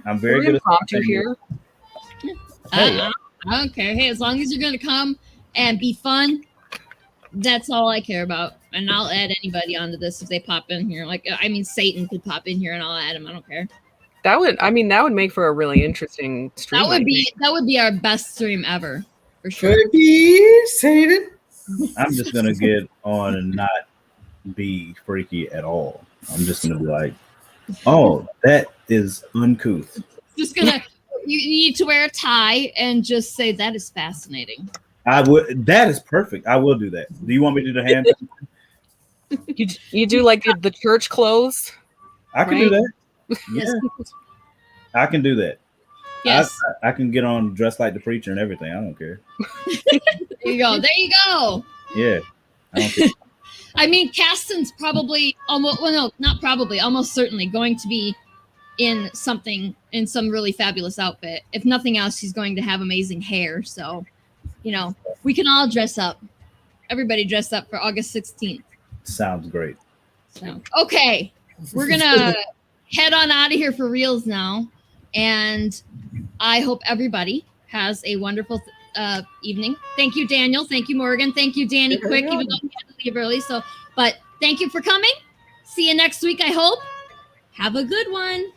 I'm very good at impromptu here. I don't care. Hey, as long as you're going to come and be fun, that's all I care about. And I'll add anybody onto this if they pop in here. Like, I mean, Satan could pop in here and I'll add him. I don't care. That would make for a really interesting stream. That would be our best stream ever, for sure. Could it be Satan? I'm just gonna get on and not be freaky at all. I'm just gonna be like, oh, that is uncouth. Just gonna you need to wear a tie and just say that is fascinating. I would. That is perfect. I will do that. Do you want me to do the hand? You do like the church clothes? I can do that. Yes. Yeah. I can do that. Yes. I can get on dressed like the preacher and everything. I don't care. There you go. Yeah. I don't care. I mean, Caston's probably almost certainly going to be in some really fabulous outfit. If nothing else, she's going to have amazing hair. So, we can all dress up. Everybody dress up for August 16th. Sounds great. So, okay. We're going to head on out of here for reals now. And I hope everybody has a wonderful evening. Thank you, Daniel. Thank you, Morgan. Thank you, Danny Quick, even though we had to leave early. But thank you for coming. See you next week, I hope. Have a good one.